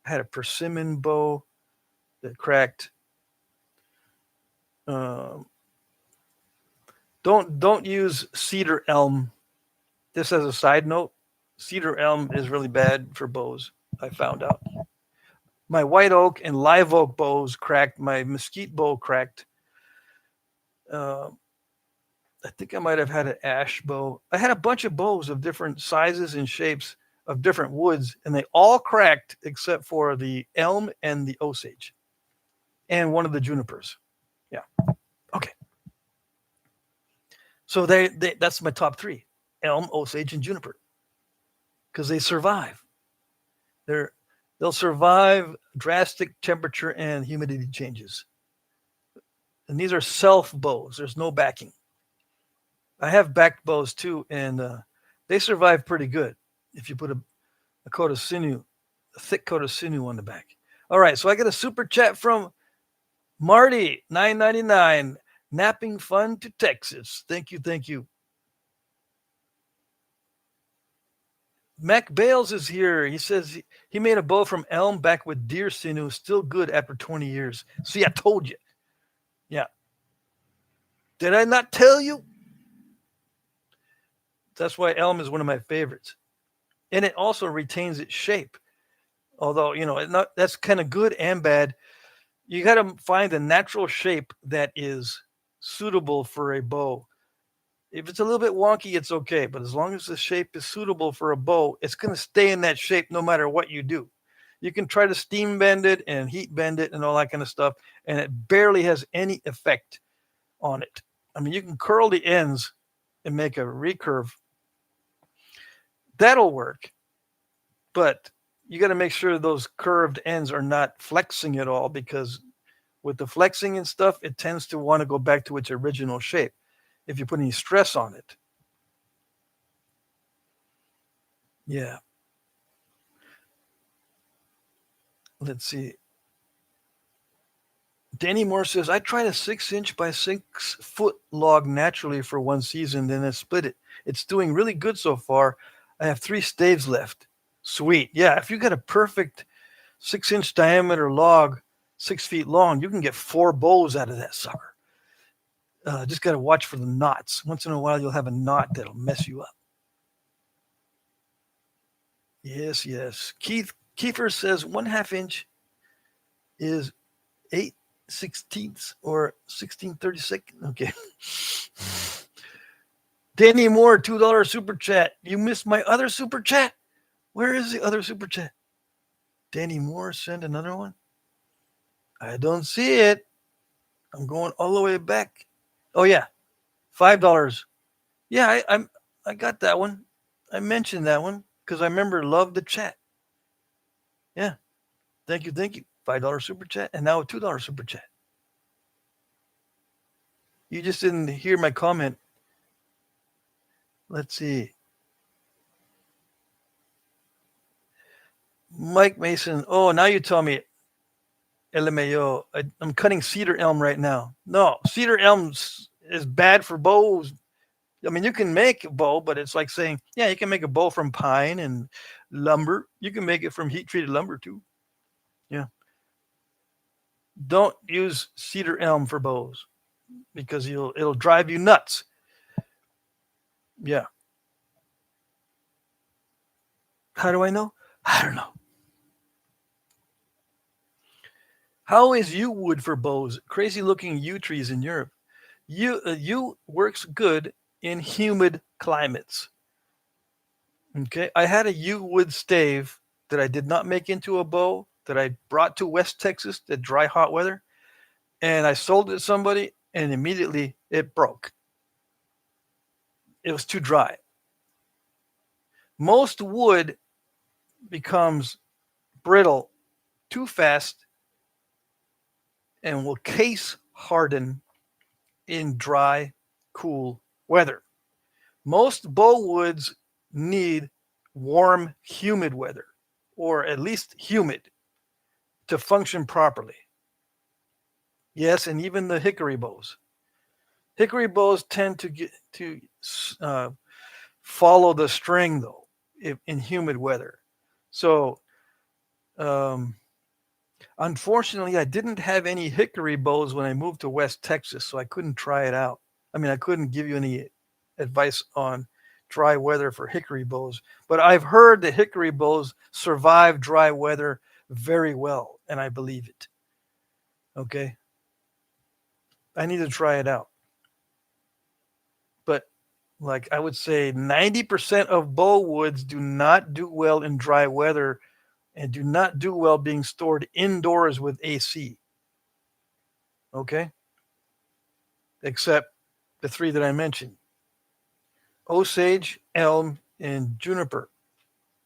had a persimmon bow that cracked. Uh, don't use cedar elm. Just as a side note, cedar elm is really bad for bows. I found out. My white oak and live oak bows cracked. My mesquite bow cracked. Uh, I think I might have had an ash bow. I had a bunch of bows of different sizes and shapes of different woods, and they all cracked except for the elm and the osage and one of the junipers. Yeah. Okay. So that's my top three: elm, osage, and juniper, because they survive. They're they'll survive drastic temperature and humidity changes. And these are self bows. There's no backing. I have backed bows too, and they survive pretty good if you put a coat of sinew, a thick coat of sinew on the back. All right, so I get a super chat from Marty, 9.99. Napping fun to Texas. Thank you, thank you. Mac Bales is here. He says he made a bow from elm back with deer sinew, still good after 20 years. See, I told you. Yeah. Did I not tell you? That's why elm is one of my favorites. And it also retains its shape. Although, that's kind of good and bad. You got to find a natural shape that is suitable for a bow. If it's a little bit wonky, it's okay. But as long as the shape is suitable for a bow, it's going to stay in that shape no matter what you do. You can try to steam bend it and heat bend it and all that kind of stuff, and it barely has any effect on it. I mean, you can curl the ends and make a recurve. That'll work. But you got to make sure those curved ends are not flexing at all, because with the flexing and stuff, it tends to want to go back to its original shape if you put any stress on it. Yeah. Let's see. Danny Moore says, I tried a 6-inch by 6-foot log naturally for one season, then I split it. It's doing really good so far. I have 3 staves left. Sweet. Yeah, if you got a perfect 6-inch diameter log, 6 feet long, you can get 4 bows out of that sucker. Just got to watch for the knots. Once in a while, you'll have a knot that'll mess you up. Yes, yes. Kiefer says 1/2 inch is 8/16 or 16/36. Okay. Danny Moore, $2 super chat. You missed my other super chat? Where is the other super chat? Danny Moore, send another one? I don't see it. I'm going all the way back. Oh, yeah. $5. Yeah, I got that one. I mentioned that one because I remember love the chat. Yeah, thank you, thank you. $5 super chat and now a $2 super chat. You just didn't hear my comment. Let's see. Mike Mason. Oh, now you tell me, LMAO. I'm cutting cedar elm right now. No, cedar elm is bad for bows. I mean, you can make a bow, but it's like saying, yeah, you can make a bow from pine and lumber. You can make it from heat treated lumber too. Yeah. Don't use cedar elm for bows because it'll drive you nuts. Yeah. How do I know? I don't know. How is yew wood for bows? Crazy looking yew trees in Europe. Yew works good in humid climates. Okay. I had a yew wood stave that I did not make into a bow that I brought to West Texas at dry, hot weather. And I sold it to somebody and immediately it broke. It was too dry. Most wood becomes brittle too fast and will case harden in dry, cool weather. Most bow woods need warm, humid weather, or at least humid, to function properly. Yes, and even the hickory bows. Hickory bows tend to get to uh, follow the string though in humid weather. So, um, unfortunately, I didn't have any hickory bows when I moved to West Texas, so I couldn't try it out. I mean, I couldn't give you any advice on dry weather for hickory bows, but I've heard that hickory bows survive dry weather very well, and I believe it. Okay, I need to try it out. But like I would say 90% of bow woods do not do well in dry weather and do not do well being stored indoors with AC. Okay? Except the three that I mentioned: Osage, elm, and juniper.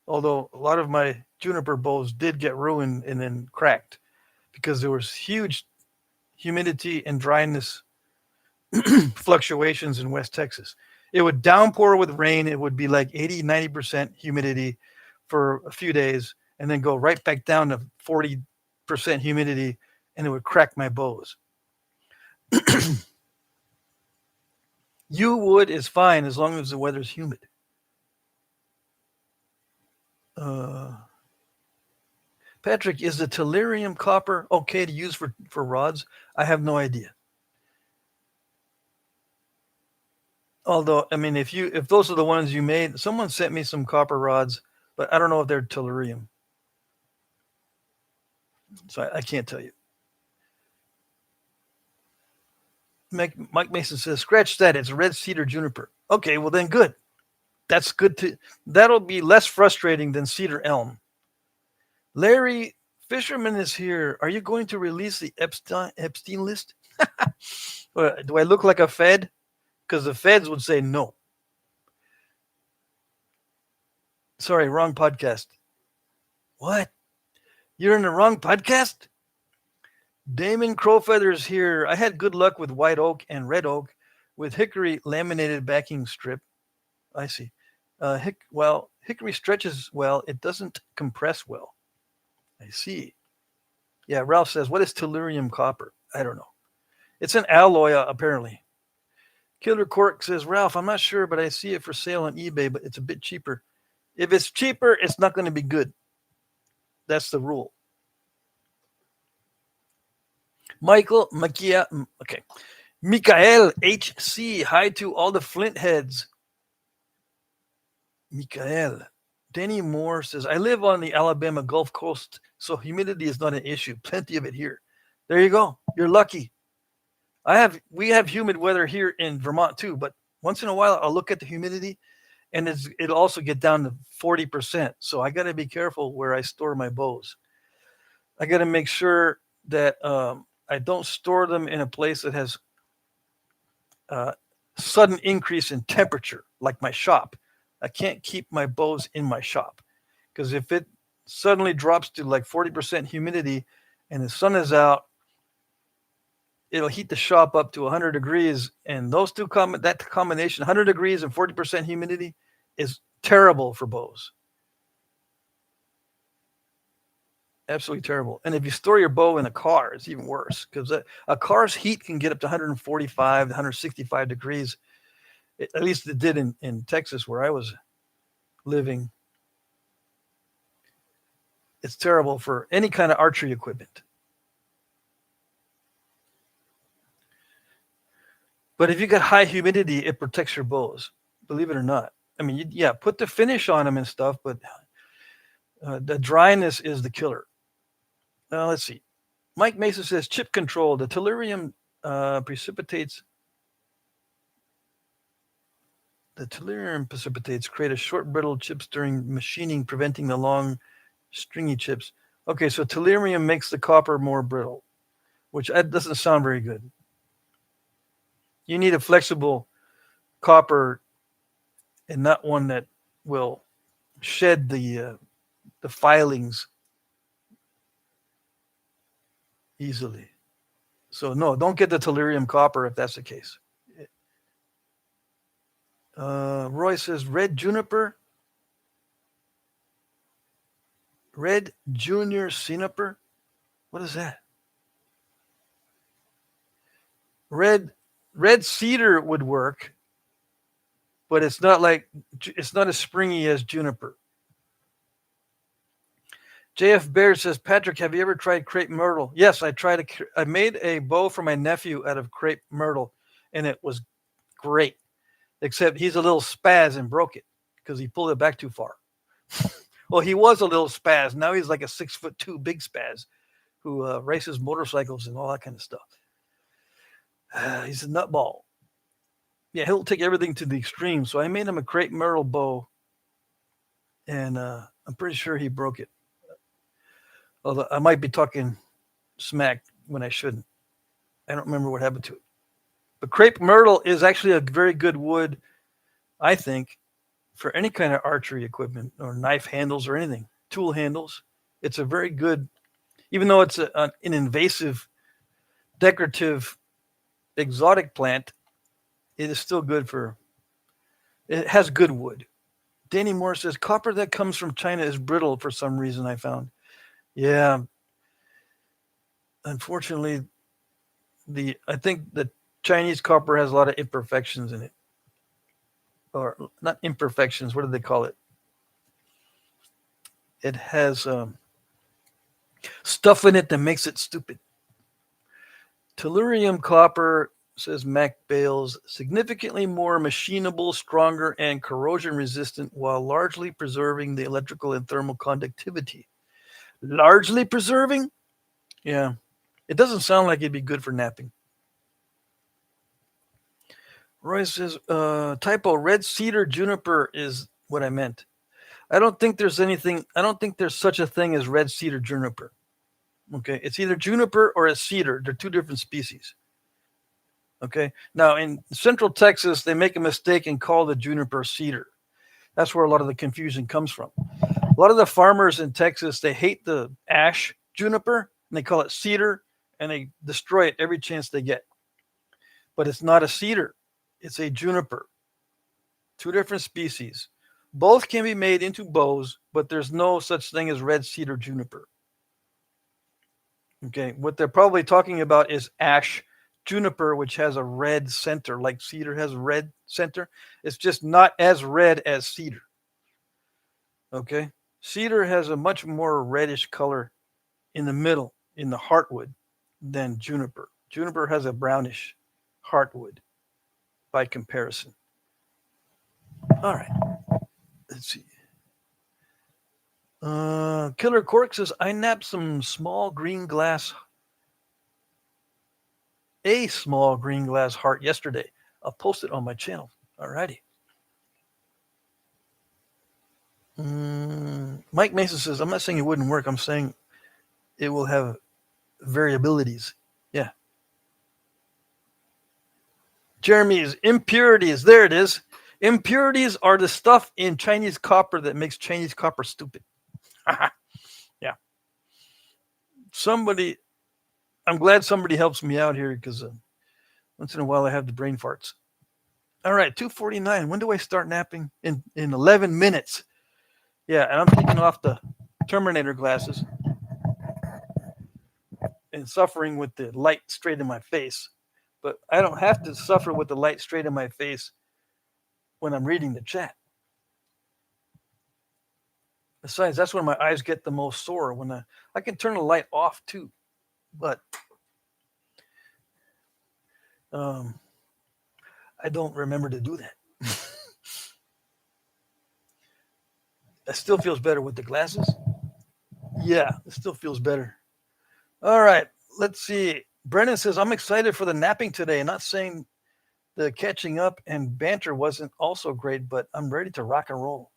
Although a lot of my juniper bows did get ruined and then cracked because there was huge humidity and dryness fluctuations in West Texas. It would downpour with rain. It would be like 80, 90% humidity for a few days and then go right back down to 40% humidity and it would crack my bows. Yew wood is fine as long as the weather's humid. Uh, Patrick, is the tellurium copper okay to use for rods? I have no idea. Although, I mean, if those are the ones you made, someone sent me some copper rods, but I don't know if they're tellurium, so I can't tell you. Mike Mason says, scratch that. It's red cedar juniper. Okay, well then good. That's good to. That'll be less frustrating than cedar elm. Larry Fisherman is here. Are you going to release the Epstein list? Do I look like a Fed? Because the Feds would say no. Sorry, wrong podcast. What? You're in the wrong podcast? Damon Crowfeather's here. I had good luck with white oak and red oak with hickory laminated backing strip. I see. Hickory stretches well. It doesn't compress well. I see. Yeah, Ralph says, what is tellurium copper? I don't know. It's an alloy, apparently. Killer Cork says, Ralph, I'm not sure, but I see it for sale on eBay, but it's a bit cheaper. If it's cheaper, it's not going to be good. That's the rule. Okay. Mikael HC, hi to all the Flint heads. Mikael. Danny Moore says, I live on the Alabama Gulf Coast, so humidity is not an issue. Plenty of it here. There you go. You're lucky. We have humid weather here in Vermont too, but once in a while I'll look at the humidity and it'll also get down to 40%. So I got to be careful where I store my bows. I got to make sure that I don't store them in a place that has sudden increase in temperature, like my shop. I can't keep my bows in my shop because if it suddenly drops to like 40% humidity and the sun is out, it'll heat the shop up to 100 degrees. And those two that combination, 100 degrees and 40% humidity, is terrible for bows. Absolutely terrible. And if you store your bow in a car, it's even worse because a car's heat can get up to 145 to 165 degrees. At least it did in Texas where I was living. It's terrible for any kind of archery equipment. But if you got high humidity, it protects your bows, believe it or not. I mean, yeah, put the finish on them and stuff, but the dryness is the killer. Now, let's see. Mike Mason says chip control. The tellurium precipitates create a short brittle chips during machining, preventing the long stringy chips. Okay, so tellurium makes the copper more brittle, which doesn't sound very good. You need a flexible copper and not one that will shed the filings easily. So no, don't get the tellurium copper if that's the case. Roy says red juniper. Red junior juniper. What is that? Red cedar would work, but it's not as springy as juniper. JF Bear says, Patrick, have you ever tried crepe myrtle? Yes, I made a bow for my nephew out of crepe myrtle, and it was great. Except he's a little spaz and broke it because he pulled it back too far. Well, he was a little spaz. Now he's like a 6'2" big spaz who races motorcycles and all that kind of stuff. He's a nutball. Yeah, he'll take everything to the extreme. So I made him a crepe myrtle bow, and I'm pretty sure he broke it. Although I might be talking smack when I shouldn't. I don't remember what happened to it. But crepe myrtle is actually a very good wood, I think, for any kind of archery equipment or knife handles or anything, tool handles. It's a very good, even though it's an invasive, decorative, exotic plant, it is still good it has good wood. Danny Moore says, copper that comes from China is brittle for some reason, I found. Yeah. Unfortunately, I think the Chinese copper has a lot of imperfections in it. Or not imperfections, what do they call it? It has stuff in it that makes it stupid. Tellurium copper, says Mac Bales, significantly more machinable, stronger, and corrosion resistant while largely preserving the electrical and thermal conductivity. Largely preserving? Yeah. It doesn't sound like it'd be good for knapping. Roy says, typo, red cedar juniper is what I meant. I don't think there's such a thing as red cedar juniper. Okay. It's either juniper or a cedar. They're two different species. Okay. Now in Central Texas, they make a mistake and call the juniper cedar. That's where a lot of the confusion comes from. A lot of the farmers in Texas, they hate the ash juniper and they call it cedar and they destroy it every chance they get. But it's not a cedar. It's a juniper. Two different species. Both can be made into bows, but there's no such thing as red cedar juniper. Okay, what they're probably talking about is ash juniper, which has a red center, like cedar has a red center. It's just not as red as cedar. Okay, cedar has a much more reddish color in the middle, in the heartwood, than juniper. Juniper has a brownish heartwood by comparison. All right, let's see. Killer Cork says, I napped some small green glass heart yesterday. I'll post it on my channel. Alrighty. Mike Mason says, I'm not saying it wouldn't work. I'm saying it will have variabilities. Yeah. Jeremy's impurities. There it is. Impurities are the stuff in Chinese copper that makes Chinese copper stupid. Yeah. I'm glad somebody helps me out here because once in a while I have the brain farts. All right, 2:49. When do I start napping? In 11 minutes. Yeah, and I'm taking off the Terminator glasses and suffering with the light straight in my face. But I don't have to suffer with the light straight in my face when I'm reading the chat. Besides, that's when my eyes get the most sore. When I can turn the light off too, but I don't remember to do that. It still feels better with the glasses. Yeah, it still feels better. All right, let's see. Brennan says, I'm excited for the napping today. Not saying the catching up and banter wasn't also great, but I'm ready to rock and roll.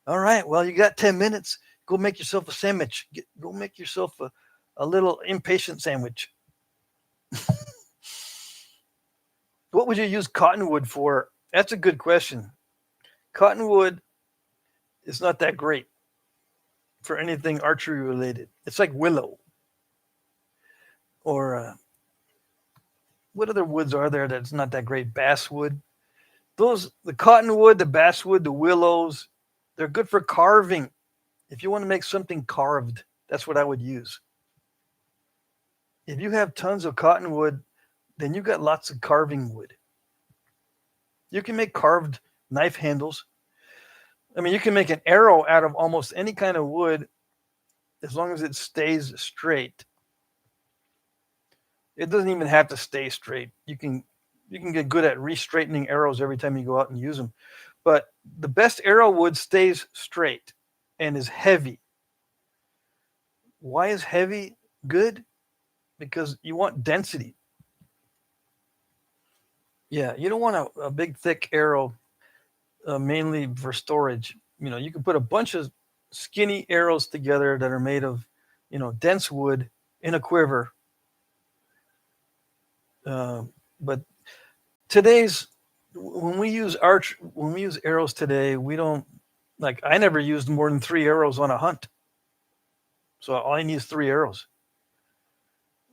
All right, well, you got 10 minutes. Go make yourself a sandwich. Go make yourself a little impatient sandwich. What would you use cottonwood for? That's a good question. Cottonwood is not that great for anything archery related. It's like willow. Or what other woods are there that's not that great? Basswood. The cottonwood, the basswood, the willows, they're good for carving. If you want to make something carved, that's what I would use. If you have tons of cottonwood, then you got lots of carving wood. You can make carved knife handles. I mean, you can make an arrow out of almost any kind of wood as long as it stays straight. It doesn't even have to stay straight. You can get good at re-straightening arrows every time you go out and use them. But the best arrow wood stays straight and is heavy. Why is heavy good? Because you want density. Yeah, you don't want a big, thick arrow mainly for storage. You can put a bunch of skinny arrows together that are made of, dense wood in a quiver. But when we use arrows today, we don't I never used more than 3 arrows on a hunt. So all I need is 3 arrows.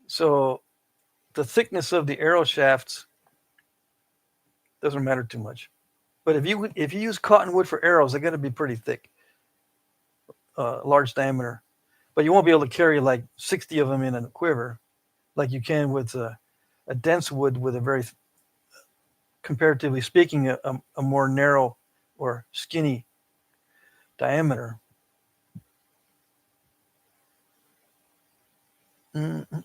So the thickness of the arrow shafts doesn't matter too much. But if you use cottonwood for arrows, they got to be pretty thick, large diameter. But you won't be able to carry like 60 of them in a quiver like you can with a dense wood with a very, comparatively speaking, a more narrow or skinny diameter. Mm-mm.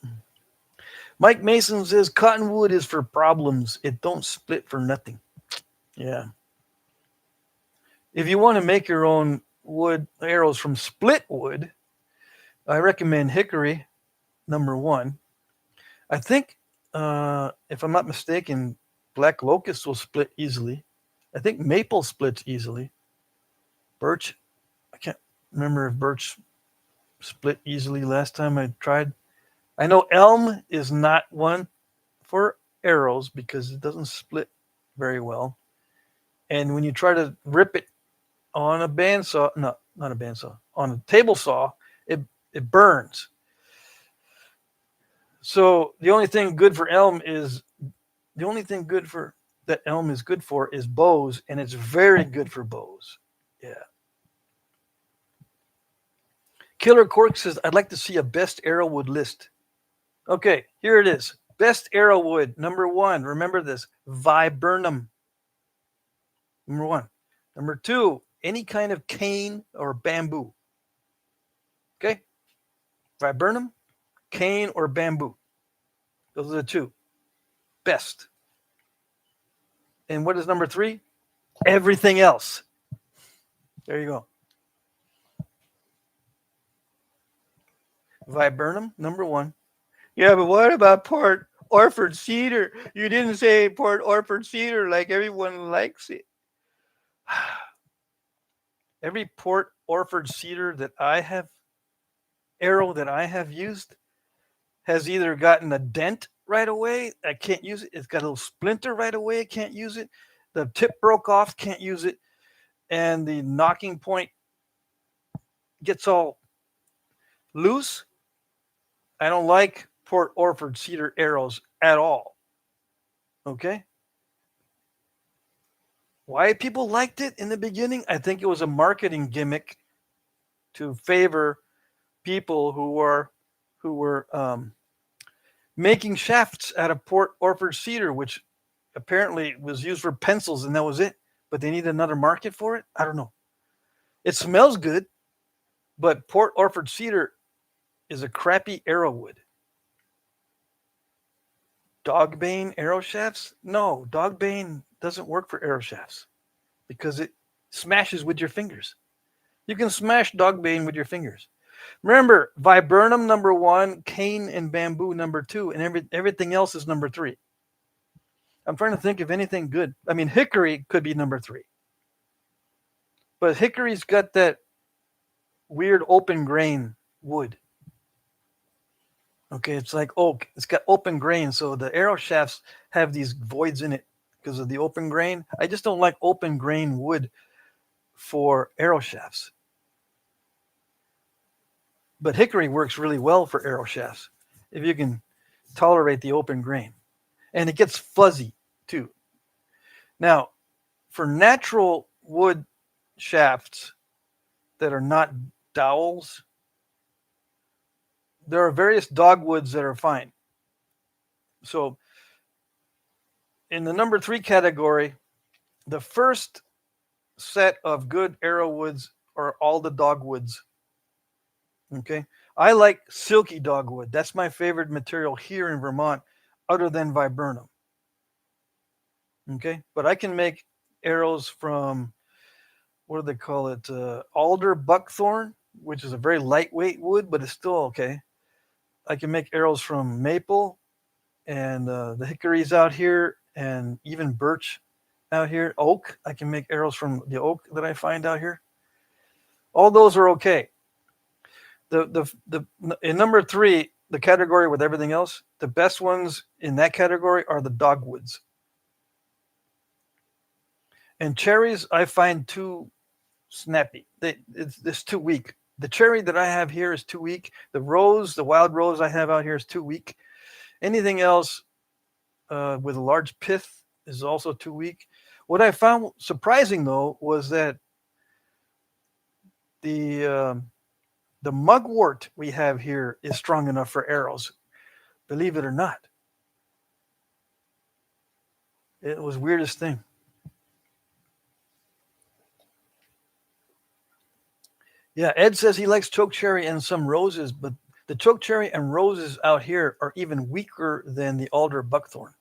Mike Mason says cottonwood is for problems. It don't split for nothing. Yeah. If you want to make your own wood arrows from split wood, I recommend hickory, number 1. I think, if I'm not mistaken, black locust will split easily. I think maple splits easily. Birch, I can't remember if birch split easily last time I tried. I know elm is not one for arrows because it doesn't split very well. And when you try to rip it on a bandsaw, no, not a bandsaw, on a table saw, it burns. So the only thing good for elm is that elm is good for is bows, and it's very good for bows. Yeah. Killer Cork says, I'd like to see a best arrowwood list. Okay, here it is. Best arrowwood, number 1. Remember this, viburnum. Number 1. Number 2, any kind of cane or bamboo. Okay? Viburnum, cane, or bamboo. Those are the 2. Best. And what is number 3? Everything else. There you go. Viburnum, number 1. Yeah, but what about Port Orford cedar? You didn't say Port Orford cedar like everyone likes it. Every Port Orford cedar arrow that I have used has either gotten a dent right away, I can't use it. It's got a little splinter right away, I can't use it. The tip broke off, can't use it. And the knocking point gets all loose. I don't like Port Orford cedar arrows at all. Okay? Why people liked it in the beginning? I think it was a marketing gimmick to favor people who were making shafts out of Port Orford cedar, which apparently was used for pencils, and that was it. But they need another market for it. I don't know. It smells good, but Port Orford cedar is a crappy arrow wood. Dogbane arrow shafts? No, dogbane doesn't work for arrow shafts because it smashes with your fingers. You can smash dogbane with your fingers. Remember, viburnum number 1, cane and bamboo number 2, and everything else is number 3. I'm trying to think of anything good. I mean, hickory could be number 3. But hickory's got that weird open grain wood. Okay, it's like oak. It's got open grain, so the arrow shafts have these voids in it because of the open grain. I just don't like open grain wood for arrow shafts. But hickory works really well for arrow shafts if you can tolerate the open grain. And it gets fuzzy too. Now, for natural wood shafts that are not dowels, there are various dogwoods that are fine. So in the number 3 category, the first set of good arrow woods are all the dogwoods. Okay. I like silky dogwood. That's my favorite material here in Vermont, other than viburnum. Okay. But I can make arrows from, what do they call it? Alder buckthorn, which is a very lightweight wood, but it's still okay. I can make arrows from maple and the hickories out here, and even birch out here. Oak. I can make arrows from the oak that I find out here. All those are okay. In number 3, the category with everything else, the best ones in that category are the dogwoods. And cherries, I find too snappy. It's too weak. The cherry that I have here is too weak. The rose, the wild rose I have out here is too weak. Anything else with a large pith is also too weak. What I found surprising, though, was that the mugwort we have here is strong enough for arrows, believe it or not. It was the weirdest thing. Yeah, Ed says he likes chokecherry and some roses, but the chokecherry and roses out here are even weaker than the alder buckthorn.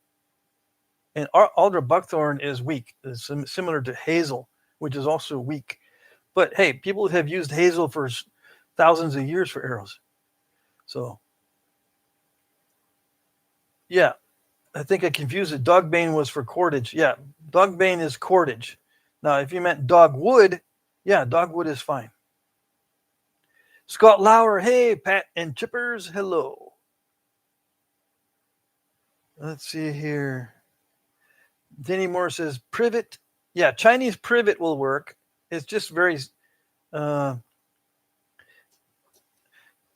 And alder buckthorn is weak. It's similar to hazel, which is also weak. But hey, people have used hazel for thousands of years for arrows. So, yeah, I think I confused it. Dogbane was for cordage. Yeah, dogbane is cordage. Now, if you meant dogwood, yeah, dogwood is fine. Scott Lauer, hey, Pat and Chippers, hello. Let's see here. Denny Moore says privet. Yeah, Chinese privet will work. It's just very,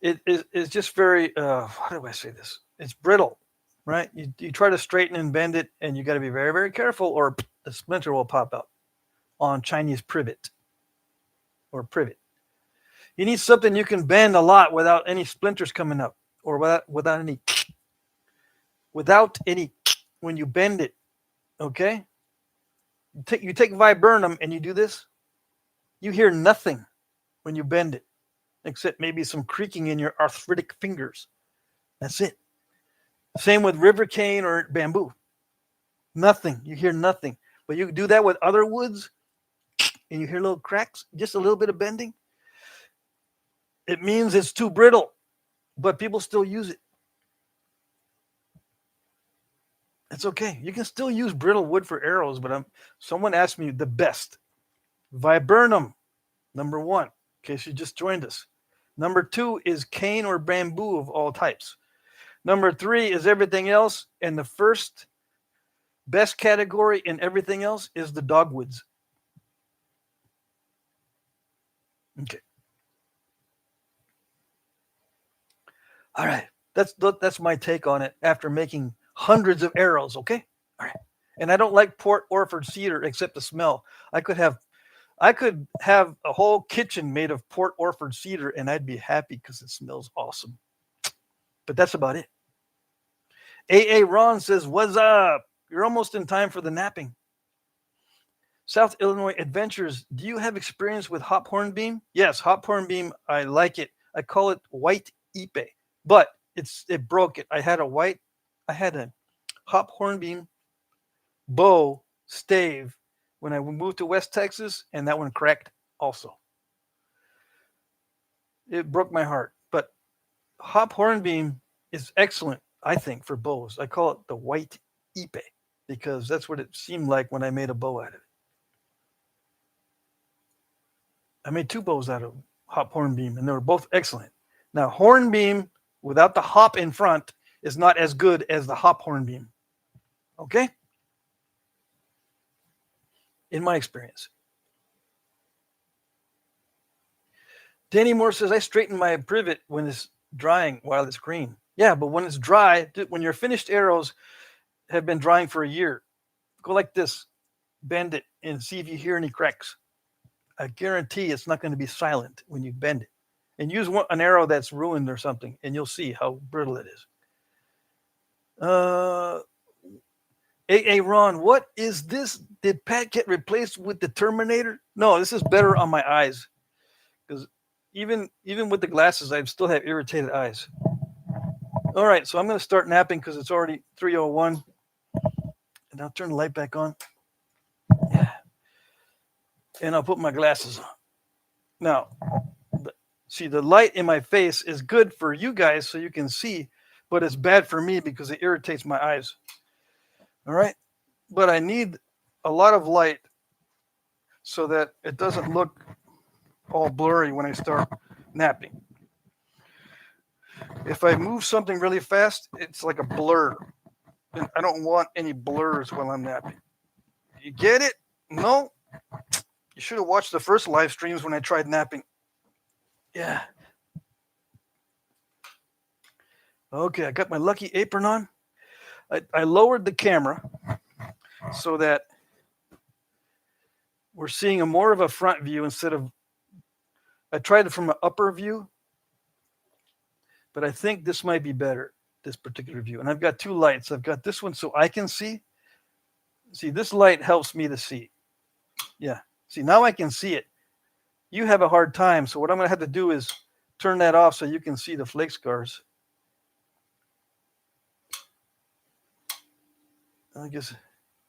it's just very, how do I say this? It's brittle, right? You try to straighten and bend it, and you got to be very, very careful, or the splinter will pop out on Chinese privet or privet. You need something you can bend a lot without any splinters coming up, or without any when you bend it. Okay, you take viburnum and you do this, you hear nothing when you bend it, except maybe some creaking in your arthritic fingers. That's it. Same with river cane or bamboo. Nothing. You hear nothing. But you do that with other woods, and you hear little cracks, just a little bit of bending. It means it's too brittle, but people still use it. It's okay. You can still use brittle wood for arrows, but someone asked me the best. Viburnum, number 1, in case you just joined us. Number 2 is cane or bamboo of all types. Number 3 is everything else. And the first best category in everything else is the dogwoods. Okay. All right. That's my take on it after making hundreds of arrows. Okay. All right. And I don't like Port Orford cedar except the smell. I could have a whole kitchen made of Port Orford cedar and I'd be happy because it smells awesome. But that's about it. AA Ron says, "What's up? You're almost in time for the napping." South Illinois Adventures, do you have experience with hop hornbeam? Yes, hop hornbeam. I like it. I call it white ipe, but it broke it. I had a hop hornbeam bow stave when I moved to West Texas, and that one cracked also. It broke my heart. But hop hornbeam is excellent, I think, for bows. I call it the white ipe because that's what it seemed like when I made a bow out of it. I made 2 bows out of hop hornbeam, and they were both excellent. Now, hornbeam without the hop in front is not as good as the hop hornbeam. Okay? In my experience. Danny Moore says, I straighten my privet when it's drying while it's green. Yeah, but when it's dry, when your finished arrows have been drying for a year, go like this, bend it, and see if you hear any cracks. I guarantee it's not going to be silent when you bend it. And use an arrow that's ruined or something, and you'll see how brittle it is. AA Ron, what is this? Did Pat get replaced with the Terminator? No, this is better on my eyes. Because even with the glasses, I still have irritated eyes. All right, so I'm going to start napping because it's already 3:01. And I'll turn the light back on. Yeah. And I'll put my glasses on. Now, see, the light in my face is good for you guys so you can see, but it's bad for me because it irritates my eyes. All right? But I need a lot of light so that it doesn't look all blurry when I start napping. If I move something really fast, it's like a blur. And I don't want any blurs while I'm napping. You get it? No? You should have watched the first live streams when I tried napping. Yeah. Okay, I got my lucky apron on. I lowered the camera so that we're seeing more of a front view instead of, I tried it from an upper view, but I think this might be better, this particular view. And I've got 2 lights. I've got this one so I can see. See, this light helps me to see. Yeah. See, now I can see it. You have a hard time, so what I'm going to have to do is turn that off so you can see the flake scars. I guess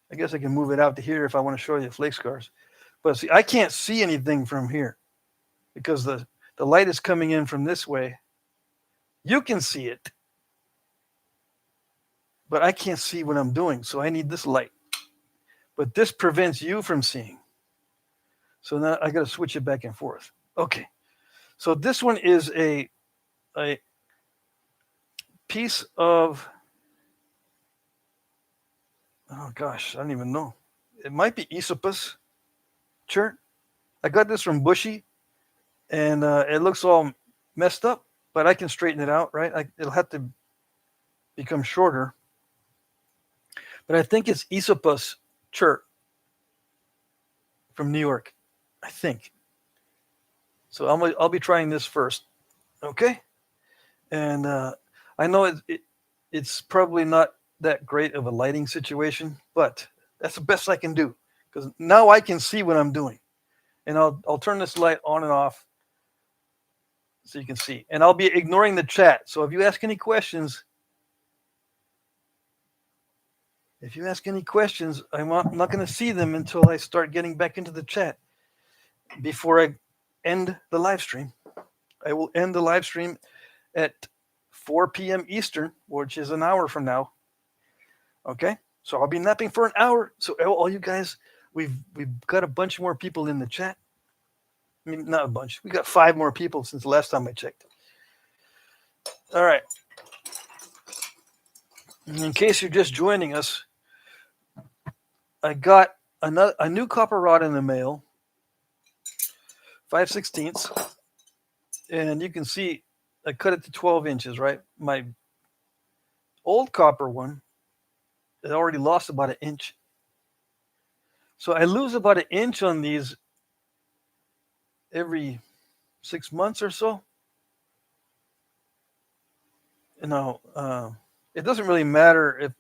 I can move it out to here if I want to show you the flake scars. But see, I can't see anything from here because the light is coming in from this way. You can see it, but I can't see what I'm doing, so I need this light. But this prevents you from seeing. So now I got to switch it back and forth. Okay. So this one is a piece of, oh gosh, I don't even know. It might be Esopus chert. I got this from Bushy, and it looks all messed up, but I can straighten it out, right? It'll have to become shorter. But I think it's Esopus chert from New York, I think. So I'll be trying this first, okay? And I know it's probably not that great of a lighting situation, but that's the best I can do because now I can see what I'm doing. And I'll turn this light on and off so you can see. And I'll be ignoring the chat. So if you ask any questions, I'm not going to see them until I start getting back into the chat before I end the live stream. I will end the live stream at 4 p.m. Eastern, which is an hour from now. Okay, so I'll be napping for an hour. So all you guys, we've got a bunch more people in the chat. I mean, not a bunch. We got 5 more people since the last time I checked. All right. In case you're just joining us, I got a new copper rod in the mail, 5/16, and you can see I cut it to 12 inches, right? My old copper one, it already lost about an inch. So I lose about an inch on these every 6 months or so. You know, it doesn't really matter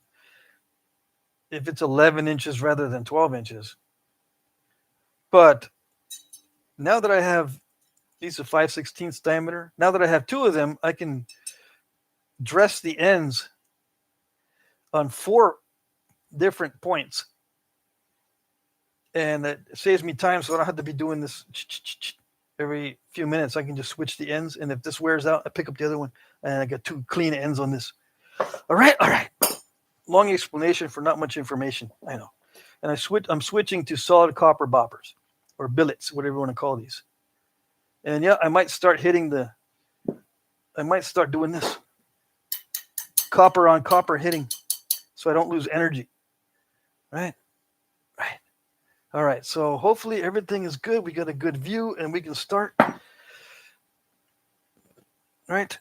if it's 11 inches rather than 12 inches. But now that I have these are 5/16 diameter, now that I have two of them, I can dress the ends on 4 different points. And it saves me time, so I don't have to be doing this every few minutes. I can just switch the ends, and if this wears out, I pick up the other one, and I got 2 clean ends on this. All right. Long explanation for not much information, I know. And I'm switching to solid copper boppers, or billets, whatever you want to call these. And yeah, I might start doing this copper on copper hitting, so I don't lose energy. Right. All right, so hopefully everything is good. We got a good view, and we can start. Right?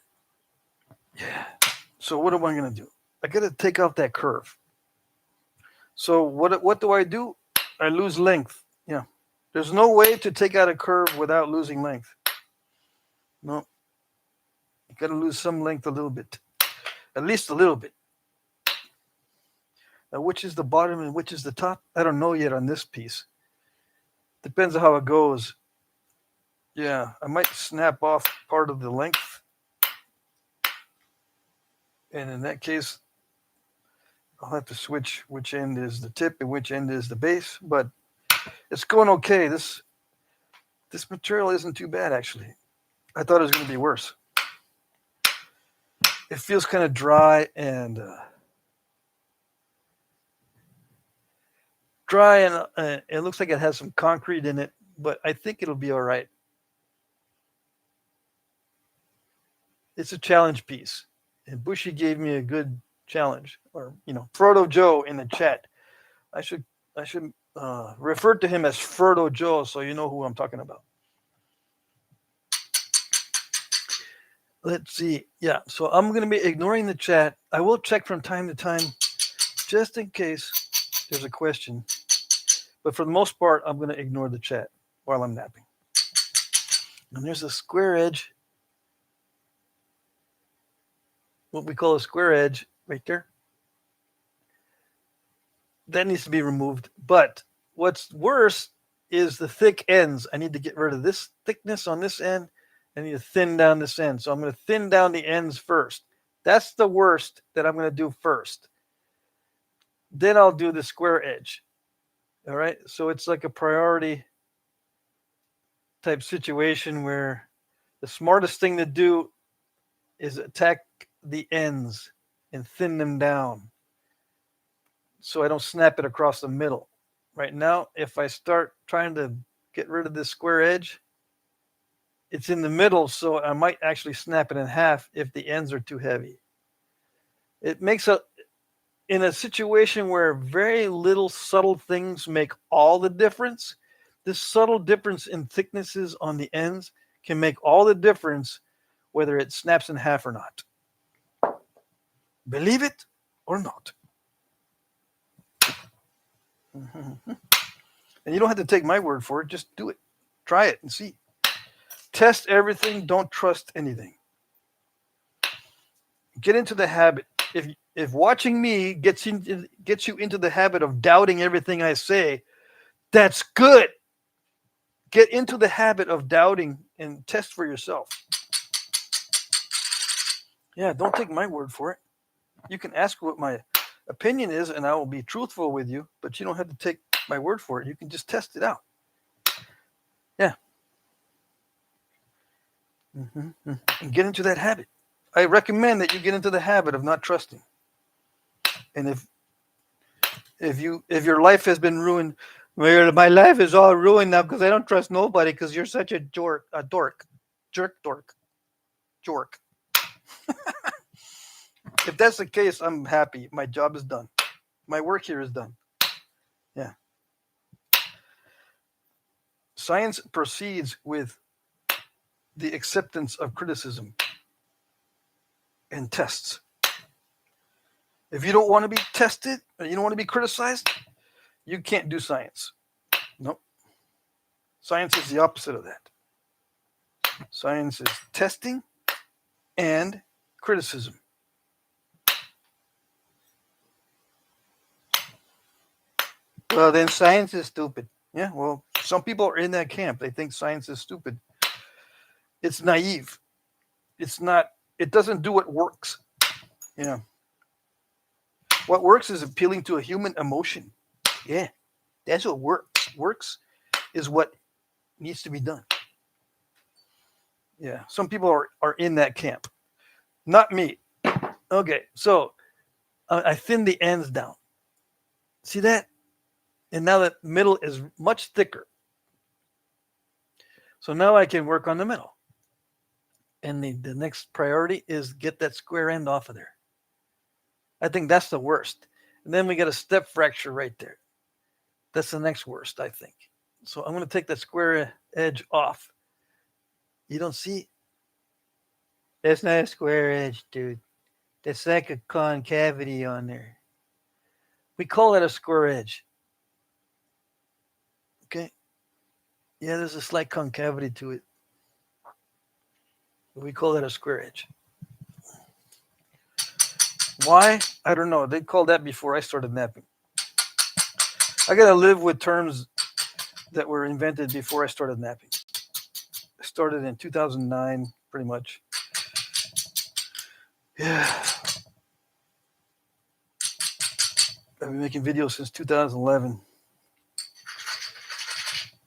Yeah. So what am I going to do? I got to take out that curve. So what do? I lose length. Yeah. There's no way to take out a curve without losing length. No. You got to lose some length a little bit. At least a little bit. Now, which is the bottom and which is the top? I don't know yet on this piece. Depends on how it goes. Yeah, I might snap off part of the length. And in that case, I'll have to switch which end is the tip and which end is the base. But it's going okay. This material isn't too bad, actually. I thought it was going to be worse. It feels kind of dry and it looks like it has some concrete in it, but I think it'll be all right. It's a challenge piece, and Bushy gave me a good challenge, or Frodo Joe in the chat. I should refer to him as Frodo Joe, so you know who I'm talking about. Let's see. Yeah, so I'm going to be ignoring the chat. I will check from time to time, just in case there's a question. But for the most part, I'm going to ignore the chat while I'm napping. And there's a square edge. What we call a square edge right there. That needs to be removed. But what's worse is the thick ends. I need to get rid of this thickness on this end. I need to thin down this end. So I'm going to thin down the ends first. That's the worst that I'm going to do first. Then I'll do the square edge. All right. So it's like a priority type situation where the smartest thing to do is attack the ends and thin them down so I don't snap it across the middle. Right now, if I start trying to get rid of this square edge, it's in the middle, so I might actually snap it in half if the ends are too heavy. It makes in a situation where very little subtle things make all the difference, this subtle difference in thicknesses on the ends can make all the difference whether it snaps in half or not. Believe it or not. And you don't have to take my word for it. Just do it. Try it and see. Test everything. Don't trust anything. Get into the habit. If watching me gets you into the habit of doubting everything I say, that's good. Get into the habit of doubting and test for yourself. Yeah, don't take my word for it. You can ask what my opinion is, and I will be truthful with you, but you don't have to take my word for it. You can just test it out. Yeah. And get into that habit. I recommend that you get into the habit of not trusting. And if your life has been ruined, well, my life is all ruined now because I don't trust nobody because you're such a dork. If that's the case, I'm happy. My job is done. My work here is done. Yeah. Science proceeds with the acceptance of criticism and tests. If you don't want to be tested or you don't want to be criticized, you can't do science. Nope. Science is the opposite of that. Science is testing and criticism. Well, then science is stupid. Yeah, well, some people are in that camp. They think science is stupid. It's naive. It's not, it doesn't do what works. You know, what works is appealing to a human emotion. Yeah, that's what works. Works is what needs to be done. Yeah, some people are in that camp. Not me. Okay, so I thinned the ends down. See that? And now the middle is much thicker. So now I can work on the middle. And the next priority is get that square end off of there. I think that's the worst. And then we get a step fracture right there. That's the next worst, I think. So I'm going to take that square edge off. You don't see? That's not a square edge, dude. That's like a concavity on there. We call that a square edge. Okay? Yeah, there's a slight concavity to it. We call that a square edge. Why? I don't know. They called that before I started napping. I got to live with terms that were invented before I started napping. I started in 2009, pretty much. Yeah. I've been making videos since 2011.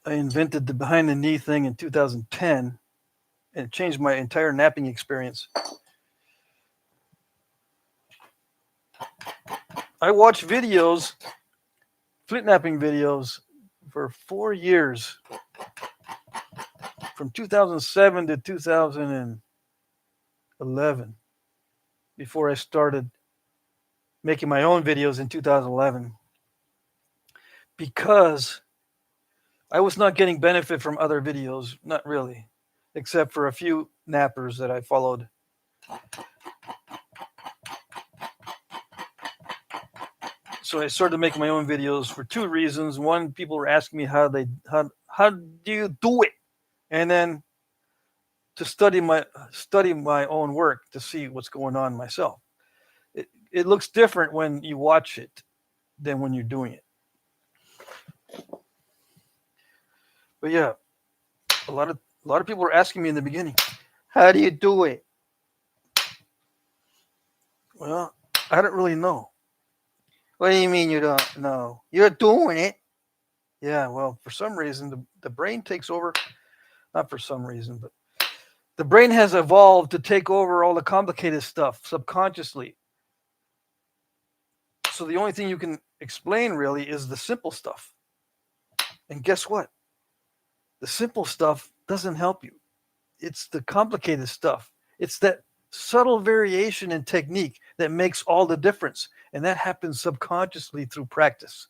I invented the behind the knee thing in 2010, and it changed my entire napping experience. I watched videos, Flintknapping videos, for 4 years, from 2007 to 2011, before I started making my own videos in 2011, because I was not getting benefit from other videos, not really, except for a few nappers that I followed. So I started making my own videos for two reasons. One, people were asking me how do you do it, and then to study my own work to see what's going on myself. It looks different when you watch it than when you're doing it. But yeah, a lot of people were asking me in the beginning, how do you do it? Well, I don't really know. What do you mean you don't know? You're doing it. Yeah, well, for some reason, the brain takes over. Not for some reason, but the brain has evolved to take over all the complicated stuff subconsciously. So the only thing you can explain really is the simple stuff. And guess what? The simple stuff doesn't help you. It's the complicated stuff. It's that subtle variation in technique that makes all the difference. And that happens subconsciously through practice.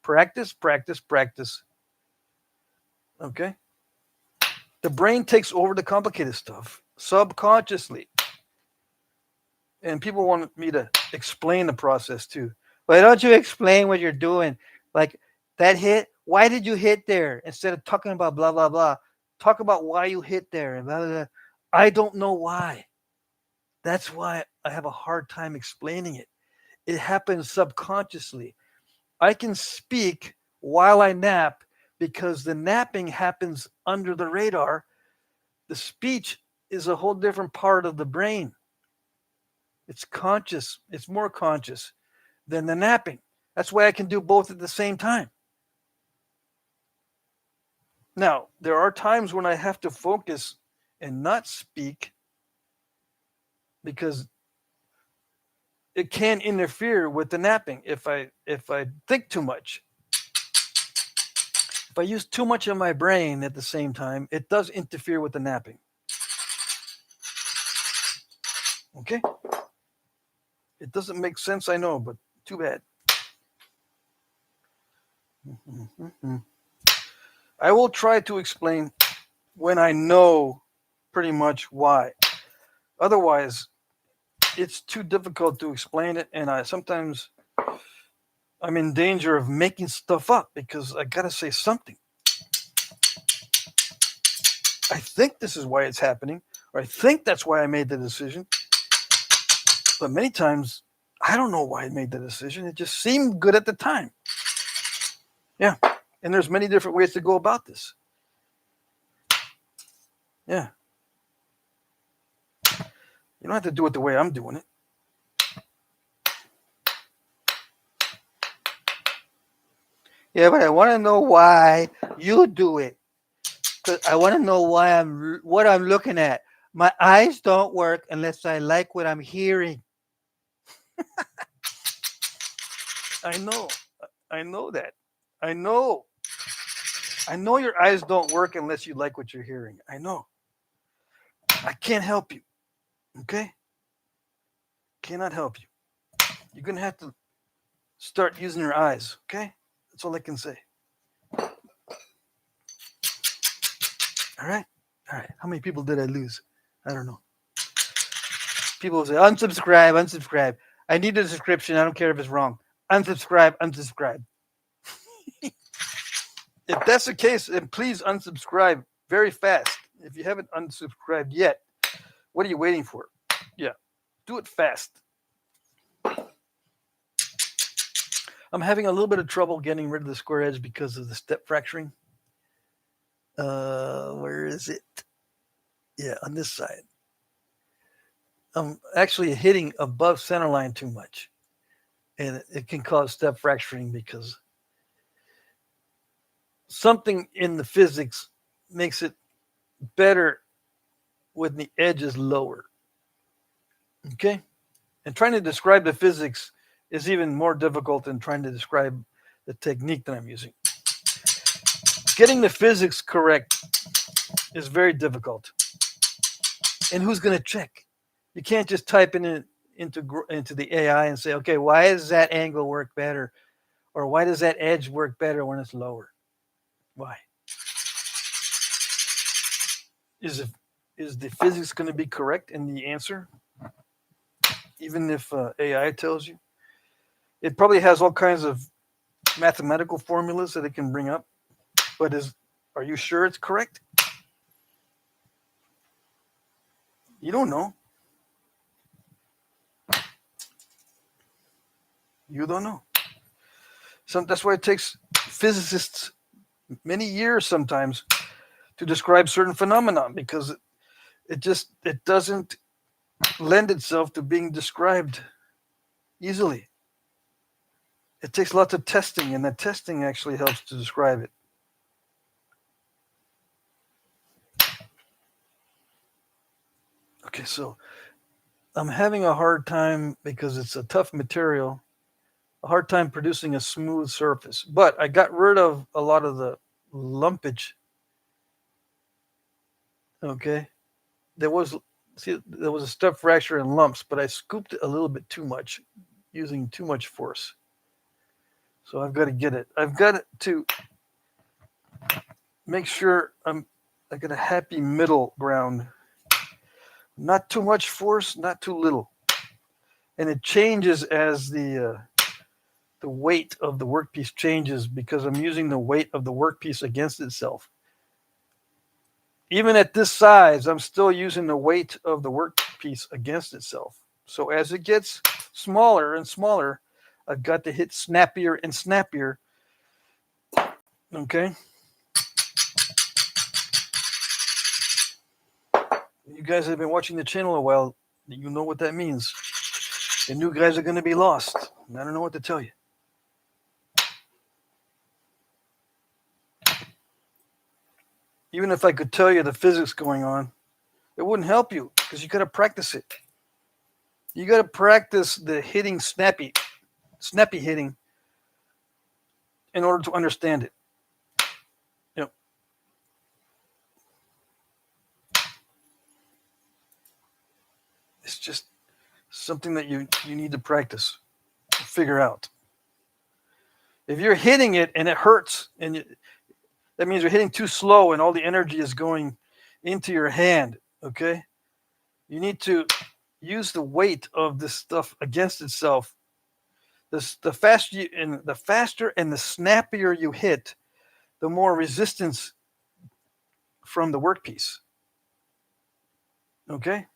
Practice, practice, practice. Okay? The brain takes over the complicated stuff subconsciously. And people want me to explain the process too. Why don't you explain what you're doing? Like that hit, why did you hit there? Instead of talking about blah, blah, blah. Talk about why you hit there. And blah, blah, blah. I don't know why. That's why I have a hard time explaining it. It happens subconsciously. I can speak while I nap because the napping happens under the radar. The speech is a whole different part of the brain. It's conscious. It's more conscious than the napping. That's why I can do both at the same time. Now, there are times when I have to focus and not speak because it can interfere with the napping if I think too much. If I use too much of my brain at the same time, it does interfere with the napping. Okay? It doesn't make sense, I know, but too bad. I will try to explain when I know pretty much why. Otherwise, it's too difficult to explain it, and I'm in danger of making stuff up because I gotta say something. I think this is why it's happening, or I think that's why I made the decision. But many times, I don't know why I made the decision. It just seemed good at the time. Yeah, and there's many different ways to go about this. Yeah. You don't have to do it the way I'm doing it. Yeah, but I want to know why you do it. Because I want to know what I'm looking at. My eyes don't work unless I like what I'm hearing. I know. I know that. I know. I know your eyes don't work unless you like what you're hearing. I know. I can't help you. Okay? Cannot help you. You're going to have to start using your eyes. Okay? That's all I can say. All right? All right. How many people did I lose? I don't know. People say, unsubscribe, unsubscribe. I need a subscription. I don't care if it's wrong. Unsubscribe, unsubscribe. If that's the case, then please unsubscribe very fast. If you haven't unsubscribed yet, what are you waiting for? Yeah, do it fast. I'm having a little bit of trouble getting rid of the square edge because of the step fracturing. Where is it? Yeah, on this side. I'm actually hitting above center line too much. And it can cause step fracturing because something in the physics makes it better when the edge is lower. Okay? And trying to describe the physics is even more difficult than trying to describe the technique that I'm using. Getting the physics correct is very difficult. And who's going to check? You can't just type into the AI and say, okay, why does that angle work better? Or why does that edge work better when it's lower? Why? Is the physics going to be correct in the answer? Even if AI tells you? It probably has all kinds of mathematical formulas that it can bring up. But are you sure it's correct? You don't know. You don't know. So that's why it takes physicists many years sometimes to describe certain phenomena because it doesn't lend itself to being described easily. It takes lots of testing, and that testing actually helps to describe it. Okay, so I'm having a hard time because it's a tough material, a hard time producing a smooth surface. But I got rid of a lot of the lumpage. Okay, there was a step fracture and lumps, but I scooped it a little bit too much, using too much force. So I've got to get it. I've got to make sure I got a happy middle ground. Not too much force, not too little. And it changes as the weight of the workpiece changes because I'm using the weight of the workpiece against itself. Even at this size, I'm still using the weight of the workpiece against itself. So as it gets smaller and smaller, I've got to hit snappier and snappier. Okay? You guys have been watching the channel a while. You know what that means. The new guys are going to be lost. I don't know what to tell you. Even if I could tell you the physics going on, it wouldn't help you because you got to practice it. You got to practice the hitting snappy hitting in order to understand it. You know, it's just Something that you need to practice, figure out. If you're hitting it and it hurts, that means you're hitting too slow and all the energy is going into your hand. Okay, you need to use the weight of this stuff against itself. The faster and the snappier you hit, the more resistance from the workpiece. Okay,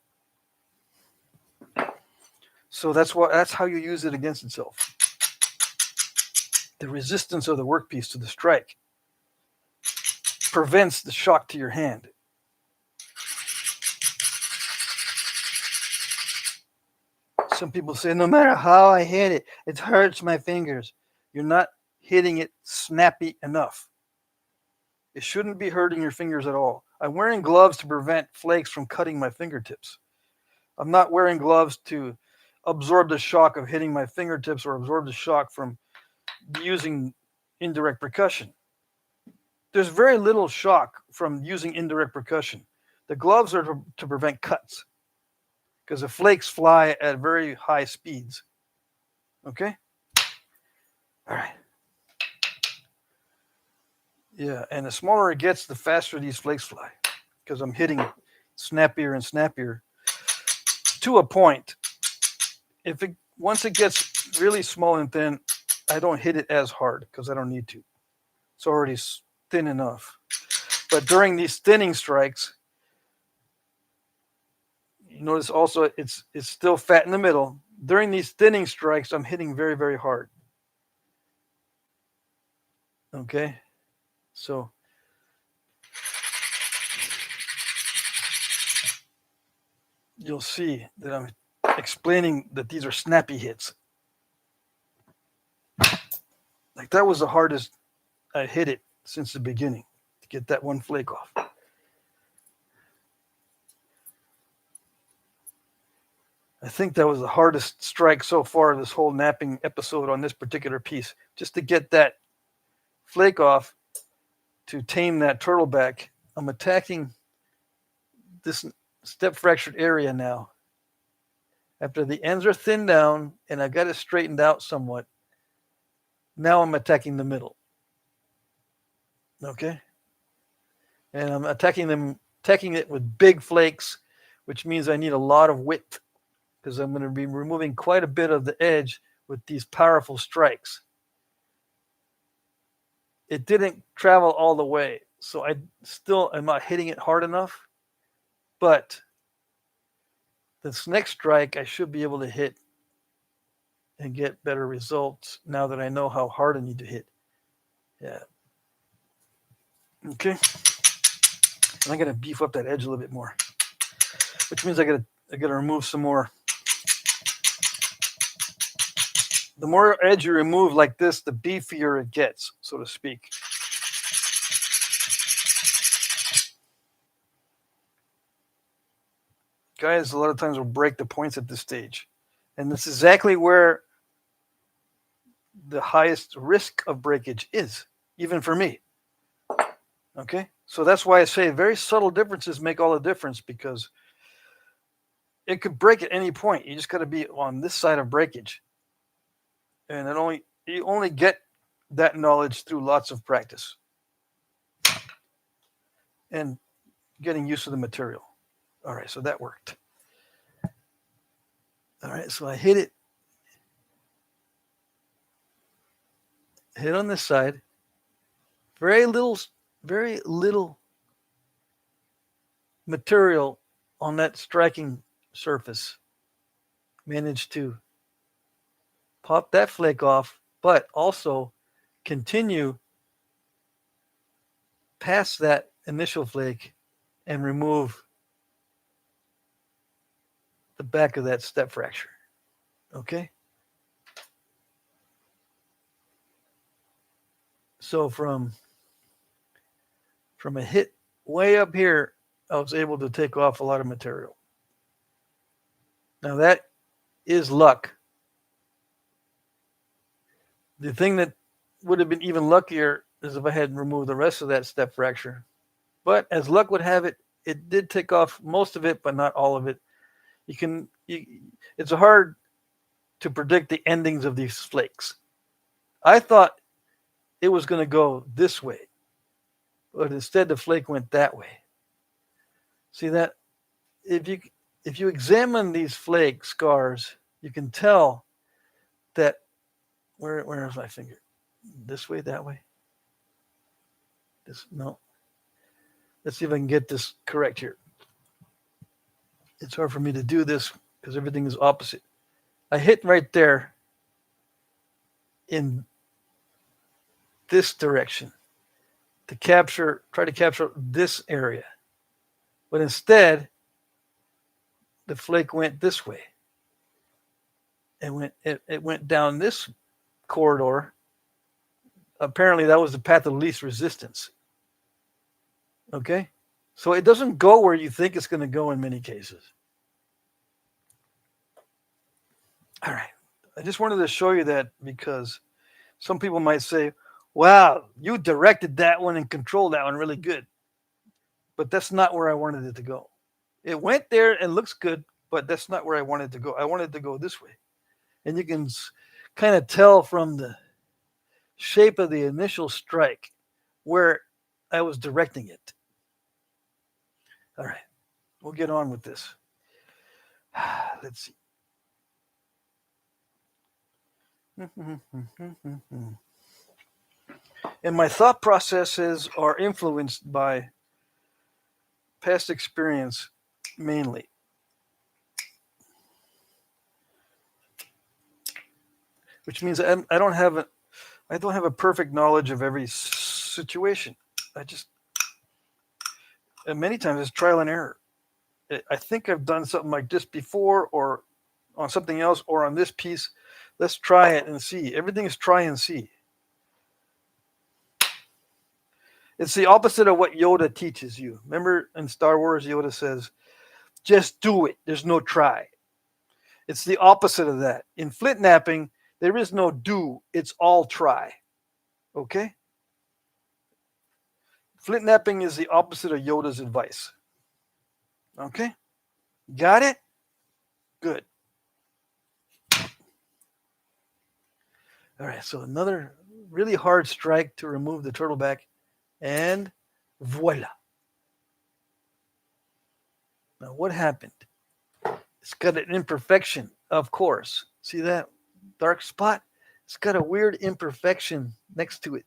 so that's how you use it against itself. The resistance of the workpiece to the strike prevents the shock to your hand. Some people say, no matter how I hit it, it hurts my fingers. You're not hitting it snappy enough. It shouldn't be hurting your fingers at all. I'm wearing gloves to prevent flakes from cutting my fingertips. I'm not wearing gloves to absorb the shock of hitting my fingertips or absorb the shock from using indirect percussion. There's very little shock from using indirect percussion. The gloves are to prevent cuts because the flakes fly at very high speeds. Okay? All right. Yeah, and the smaller it gets, the faster these flakes fly because I'm hitting it snappier and snappier to a point. Once it gets really small and thin, I don't hit it as hard because I don't need to. It's already thin enough. But during these thinning strikes, you notice also it's still fat in the middle. During these thinning strikes, I'm hitting very, very hard. Okay? So you'll see that I'm explaining that these are snappy hits. Like that was the hardest I hit it since the beginning to get that one flake off. I think that was the hardest strike so far this whole napping episode on this particular piece. Just to get that flake off to tame that turtleback. I'm attacking this step fractured area now. After the ends are thinned down and I got it straightened out somewhat, now I'm attacking the middle. Okay? And I'm attacking it with big flakes, which means I need a lot of width because I'm going to be removing quite a bit of the edge with these powerful strikes. It didn't travel all the way, so I still am not hitting it hard enough, but this next strike I should be able to hit and get better results now that I know how hard I need to hit. Yeah. Okay. And I'm gonna beef up that edge a little bit more, which means I gotta remove some more. The more edge you remove like this, the beefier it gets, so to speak. Guys, a lot of times will break the points at this stage. And that's exactly where the highest risk of breakage is, even for me. Okay? So that's why I say very subtle differences make all the difference, because it could break at any point. You just got to be on this side of breakage. And you only get that knowledge through lots of practice and getting used to the material. All right, so that worked. All right, so I hit on this side. Very little material on that striking surface. Managed to pop that flake off, but also continue past that initial flake and remove the back of that step fracture. Okay? So from a hit way up here, I was able to take off a lot of material. Now that is luck. The thing that would have been even luckier is if I had removed the rest of that step fracture. But as luck would have it, it did take off most of it, but not all of it. You can it's hard to predict the endings of these flakes. I thought it was going to go this way, but instead the flake went that way. See that? If you if you examine these flake scars, you can tell that where is my finger? This way, that way. This no. Let's see if I can get this correct here. It's hard for me to do this because everything is opposite. I hit right there in this direction to try to capture this area. But instead, the flake went this way. It went down this corridor. Apparently, that was the path of least resistance. Okay? So it doesn't go where you think it's going to go in many cases. All right. I just wanted to show you that because some people might say, wow, you directed that one and controlled that one really good. But that's not where I wanted it to go. It went there and looks good, but that's not where I wanted to go. I wanted to go this way. And you can kind of tell from the shape of the initial strike where I was directing it. All right, we'll get on with this. Let's see. And my thought processes are influenced by past experience mainly. Which means I don't have a perfect knowledge of every situation. And many times it's trial and error. I think I've done something like this before, or on something else, or on this piece. Let's try it and see. Everything is try and see. It's the opposite of what Yoda teaches you. Remember in Star Wars, Yoda says, just do it. There's no try. It's the opposite of that. In Flintknapping, there is no do. It's all try. Okay? Flintknapping is the opposite of Yoda's advice. Okay? Got it? Good. All right, so another really hard strike to remove the turtle back, and voila. Now, what happened? It's got an imperfection, of course. See that dark spot? It's got a weird imperfection next to it.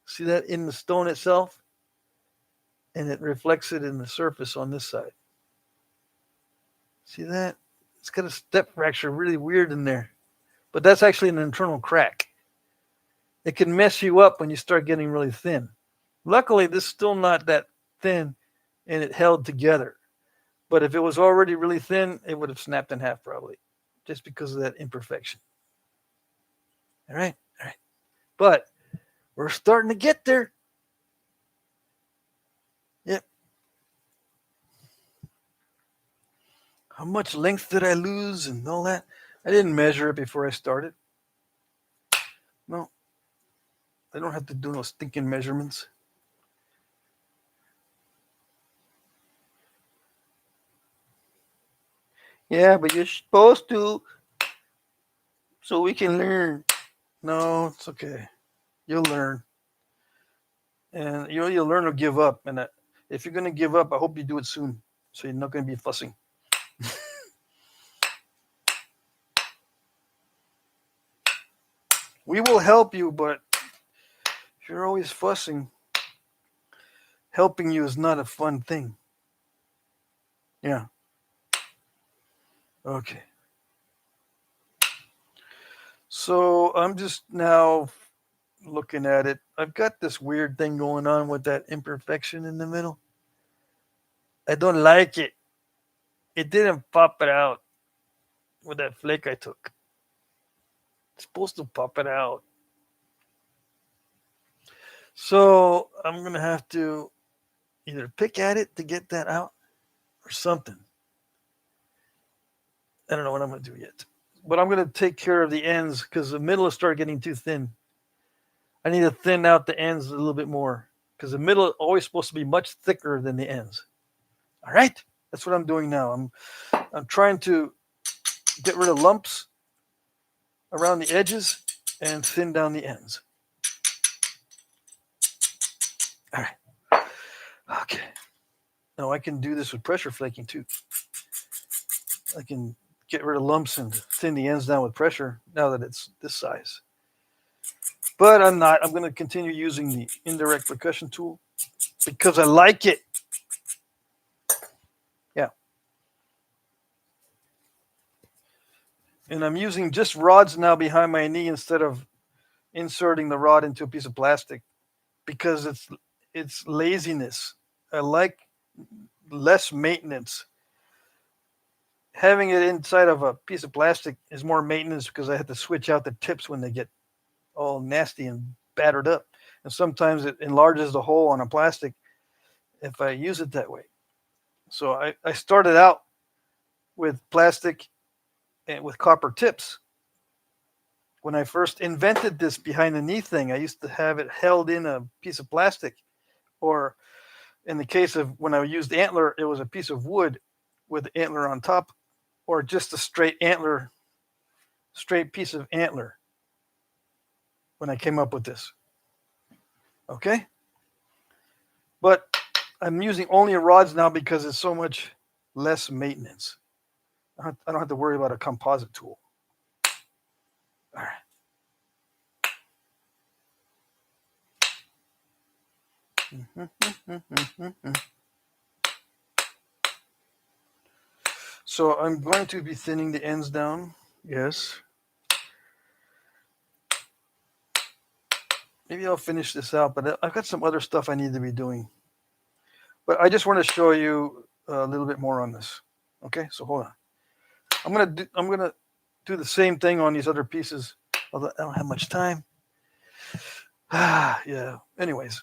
See that in the stone itself? And it reflects it in the surface on this side. See that? It's got a step fracture really weird in there. But that's actually an internal crack. It can mess you up when you start getting really thin. Luckily, this is still not that thin, and it held together. But if it was already really thin, it would have snapped in half probably, just because of that imperfection. All right. But we're starting to get there. Yep. How much length did I lose and all that? I didn't measure it before I started. No. I don't have to do no stinking measurements. Yeah, but you're supposed to, so we can learn. No, it's okay. You'll learn. And you'll learn to give up. And if you're going to give up, I hope you do it soon, so you're not going to be fussing. We will help you, but if you're always fussing, helping you is not a fun thing. Yeah. Okay. So I'm just now looking at it. I've got this weird thing going on with that imperfection in the middle. I don't like it. It didn't pop it out with that flake I took. It's supposed to pop it out. So I'm going to have to either pick at it to get that out or something. I don't know what I'm going to do yet. But I'm going to take care of the ends because the middle has started getting too thin. I need to thin out the ends a little bit more because the middle is always supposed to be much thicker than the ends. All right? That's what I'm doing now. I'm trying to get rid of lumps around the edges and thin down the ends. All right. Okay. Now I can do this with pressure flaking too. I can get rid of lumps and thin the ends down with pressure now that it's this size. But I'm not. I'm going to continue using the indirect percussion tool because I like it. Yeah. And I'm using just rods now behind my knee instead of inserting the rod into a piece of plastic because it's laziness. I like less maintenance. Having it inside of a piece of plastic is more maintenance because I have to switch out the tips when they get all nasty and battered up. And sometimes it enlarges the hole on a plastic if I use it that way. So I started out with plastic and with copper tips. When I first invented this behind the knee thing, I used to have it held in a piece of plastic, or in the case of when I used antler, it was a piece of wood with the antler on top, or just a straight piece of antler when I came up with this. Okay? But I'm using only rods now because it's so much less maintenance. I don't have to worry about a composite tool. All right. So I'm going to be thinning the ends down. Yes. Maybe I'll finish this out, but I've got some other stuff I need to be doing. But I just want to show you a little bit more on this. Okay, so hold on. I'm gonna do the same thing on these other pieces, although I don't have much time. Yeah. Anyways.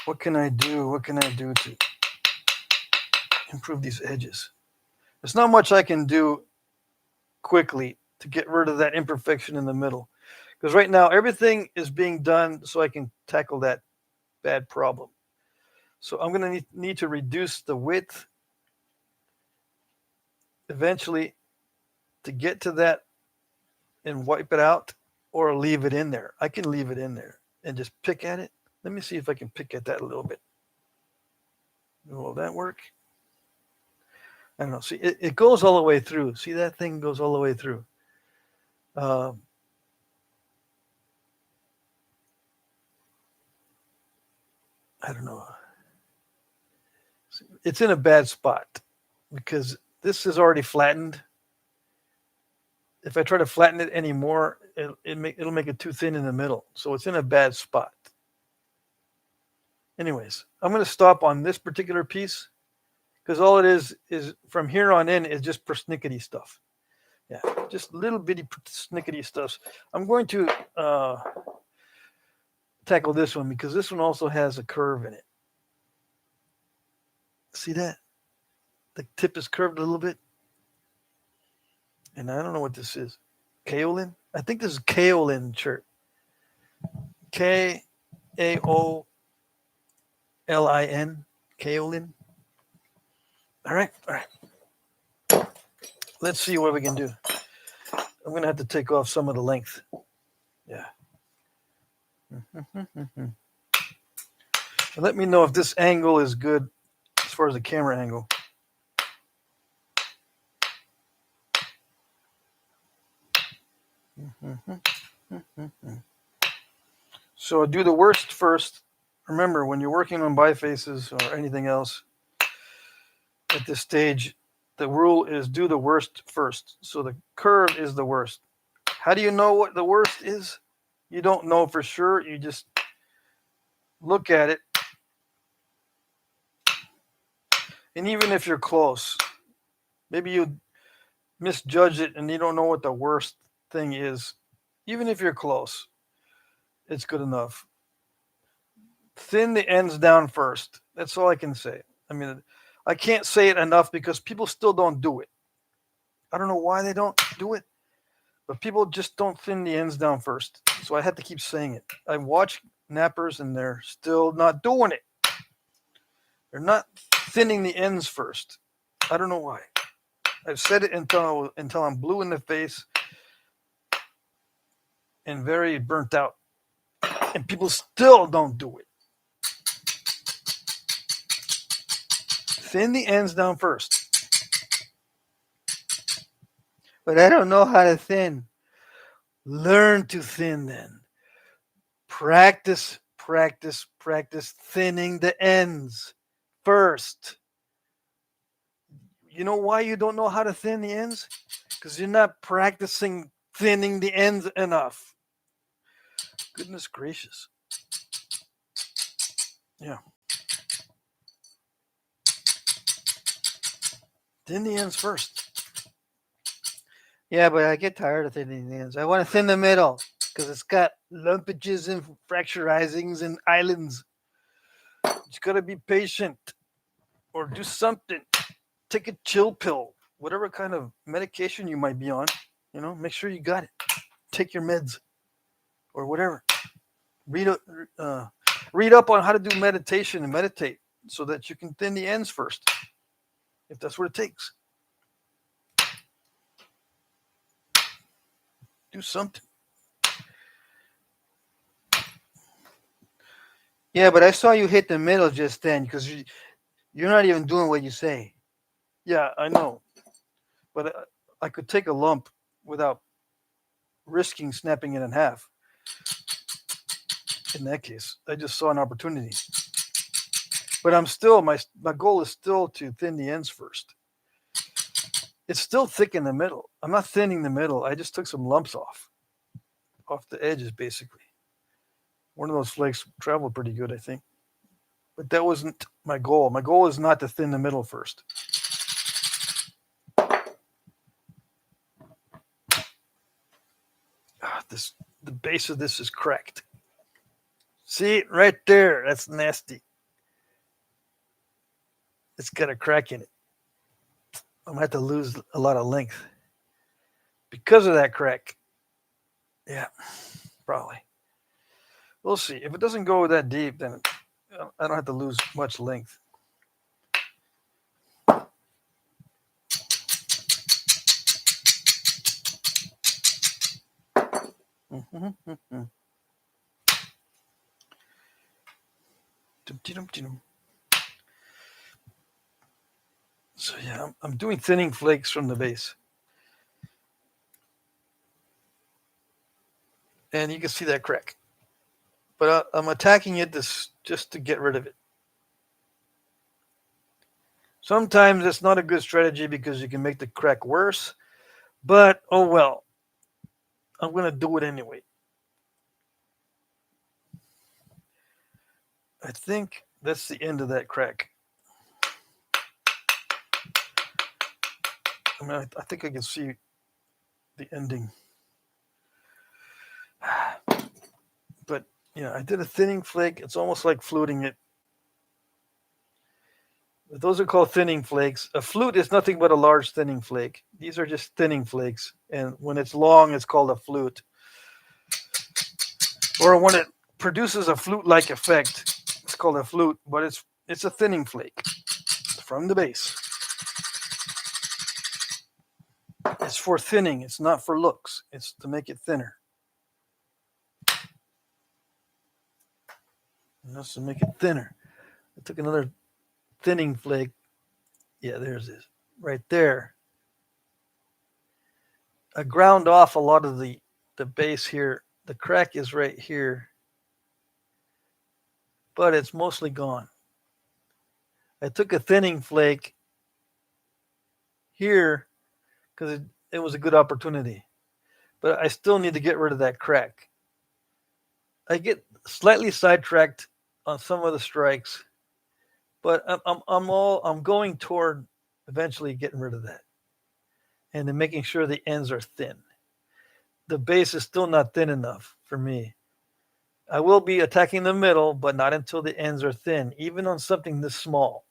What can I do? What can I do to improve these edges? There's not much I can do quickly to get rid of that imperfection in the middle. Because right now everything is being done so I can tackle that bad problem. So I'm going to need to reduce the width eventually to get to that and wipe it out or leave it in there. I can leave it in there and just pick at it. Let me see if I can pick at that a little bit. Will that work? I don't know. See, it goes all the way through. See, that thing goes all the way through. I don't know. It's in a bad spot because this is already flattened. If I try to flatten it anymore, it'll make it too thin in the middle. So it's in a bad spot. Anyways, I'm going to stop on this particular piece because all it is from here on in is just persnickety stuff. Yeah, just little bitty persnickety stuff. I'm going to tackle this one because this one also has a curve in it. See that? The tip is curved a little bit. And I don't know what this is. Kaolin? I think this is kaolin shirt. Kaolin. Kaolin. All right. Let's see what we can do. I'm going to have to take off some of the length. Yeah. Let me know if this angle is good as far as the camera angle. So do the worst first. Remember, when you're working on bifaces or anything else at this stage, the rule is do the worst first. So the curve is the worst. How do you know what the worst is? You don't know for sure. You just look at it. And even if you're close, maybe you misjudge it and you don't know what the worst thing is. Even if you're close, it's good enough. Thin the ends down first. That's all I can say. I mean, I can't say it enough because people still don't do it. I don't know why they don't do it, But people just don't thin the ends down first. So I had to keep saying it. I watch nappers and they're still not doing it. They're not thinning the ends first. I don't know why. I've said it until I'm blue in the face and very burnt out. And people still don't do it. Thin the ends down first. But I don't know how to thin. Learn to thin then. Practice, practice, practice thinning the ends first. You know why you don't know how to thin the ends? Because you're not practicing thinning the ends enough. Goodness gracious. Yeah. Thin the ends first. Yeah, but I get tired of thinning the ends. I want to thin the middle because it's got lumpages and fracturizings and islands. You got to be patient or do something. Take a chill pill, whatever kind of medication you might be on. You know, make sure you got it. Take your meds or whatever. Read up on how to do meditation and meditate so that you can thin the ends first, if that's what it takes. Do something. Yeah, but I saw you hit the middle just then because you're not even doing what you say. Yeah, I know. But I could take a lump without risking snapping it in half. In that case, I just saw an opportunity. But I'm still, my goal is still to thin the ends first. It's still thick in the middle. I'm not thinning the middle. I just took some lumps off the edges, basically. One of those flakes traveled pretty good, I think. But that wasn't my goal. My goal is not to thin the middle first. The base of this is cracked. See, right there, that's nasty. It's got a crack in it. I'm gonna have to lose a lot of length because of that crack. Yeah, probably. We'll see. If it doesn't go that deep, then I don't have to lose much length. So yeah, I'm doing thinning flakes from the base. And you can see that crack. But I'm attacking it just to get rid of it. Sometimes it's not a good strategy because you can make the crack worse. But oh well. I'm going to do it anyway. I think that's the end of that crack. I mean, I think I can see the ending. But yeah, I did a thinning flake. It's almost like fluting it. Those are called thinning flakes. A flute is nothing but a large thinning flake. These are just thinning flakes. And when it's long, it's called a flute. Or when it produces a flute-like effect, it's called a flute, but it's a thinning flake from the base. It's for thinning. It's not for looks. It's to make it thinner. And that's to make it thinner. I took another thinning flake. Yeah, there's this. Right there. I ground off a lot of the base here. The crack is right here. But it's mostly gone. I took a thinning flake here because it was a good opportunity. But I still need to get rid of that crack. I get slightly sidetracked on some of the strikes, but I'm going toward eventually getting rid of that, and then making sure the ends are thin. The base is still not thin enough for me. I will be attacking the middle, but not until the ends are thin, even on something this small.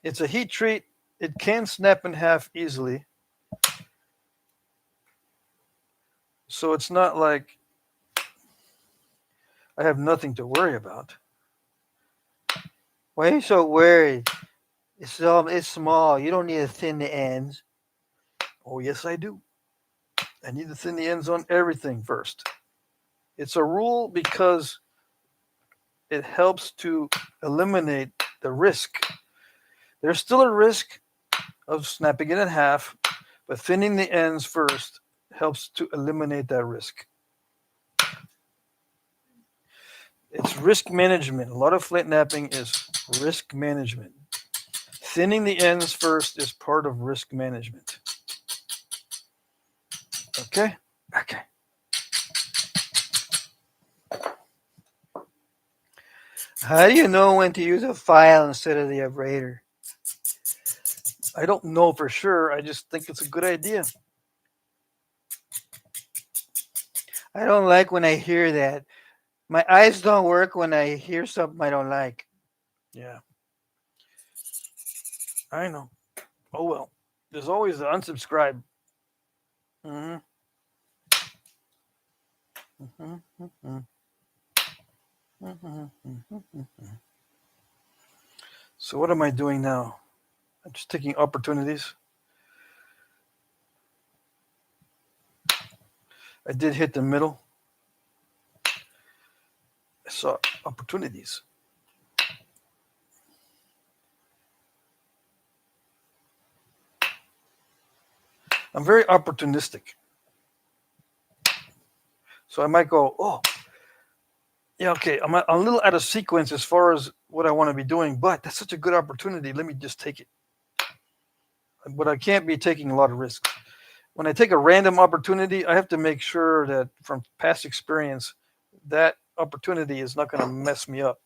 It's a heat treat. It can snap in half easily. So it's not like I have nothing to worry about. Why are you so worried? It's small. You don't need to thin the ends. Oh, yes, I do. I need to thin the ends on everything first. It's a rule because it helps to eliminate the risk. There's still a risk of snapping it in half, but thinning the ends first helps to eliminate that risk. It's risk management. A lot of flint napping is risk management. Thinning the ends first is part of risk management. Okay? Okay. How do you know when to use a file instead of the abrader? I don't know for sure. I just think it's a good idea. I don't like when I hear that. My eyes don't work when I hear something I don't like. Yeah. I know. Oh well. There's always the unsubscribe. Mm-hmm. Mm-hmm. Mm-hmm. Mm-hmm. Mm-hmm. So what am I doing now? I'm just taking opportunities. I did hit the middle. I saw opportunities. I'm very opportunistic. So I might go, oh, yeah, okay, I'm a little out of sequence as far as what I want to be doing, but that's such a good opportunity. Let me just take it. But I can't be taking a lot of risks. When I take a random opportunity, I have to make sure that from past experience, that opportunity is not going to mess me up.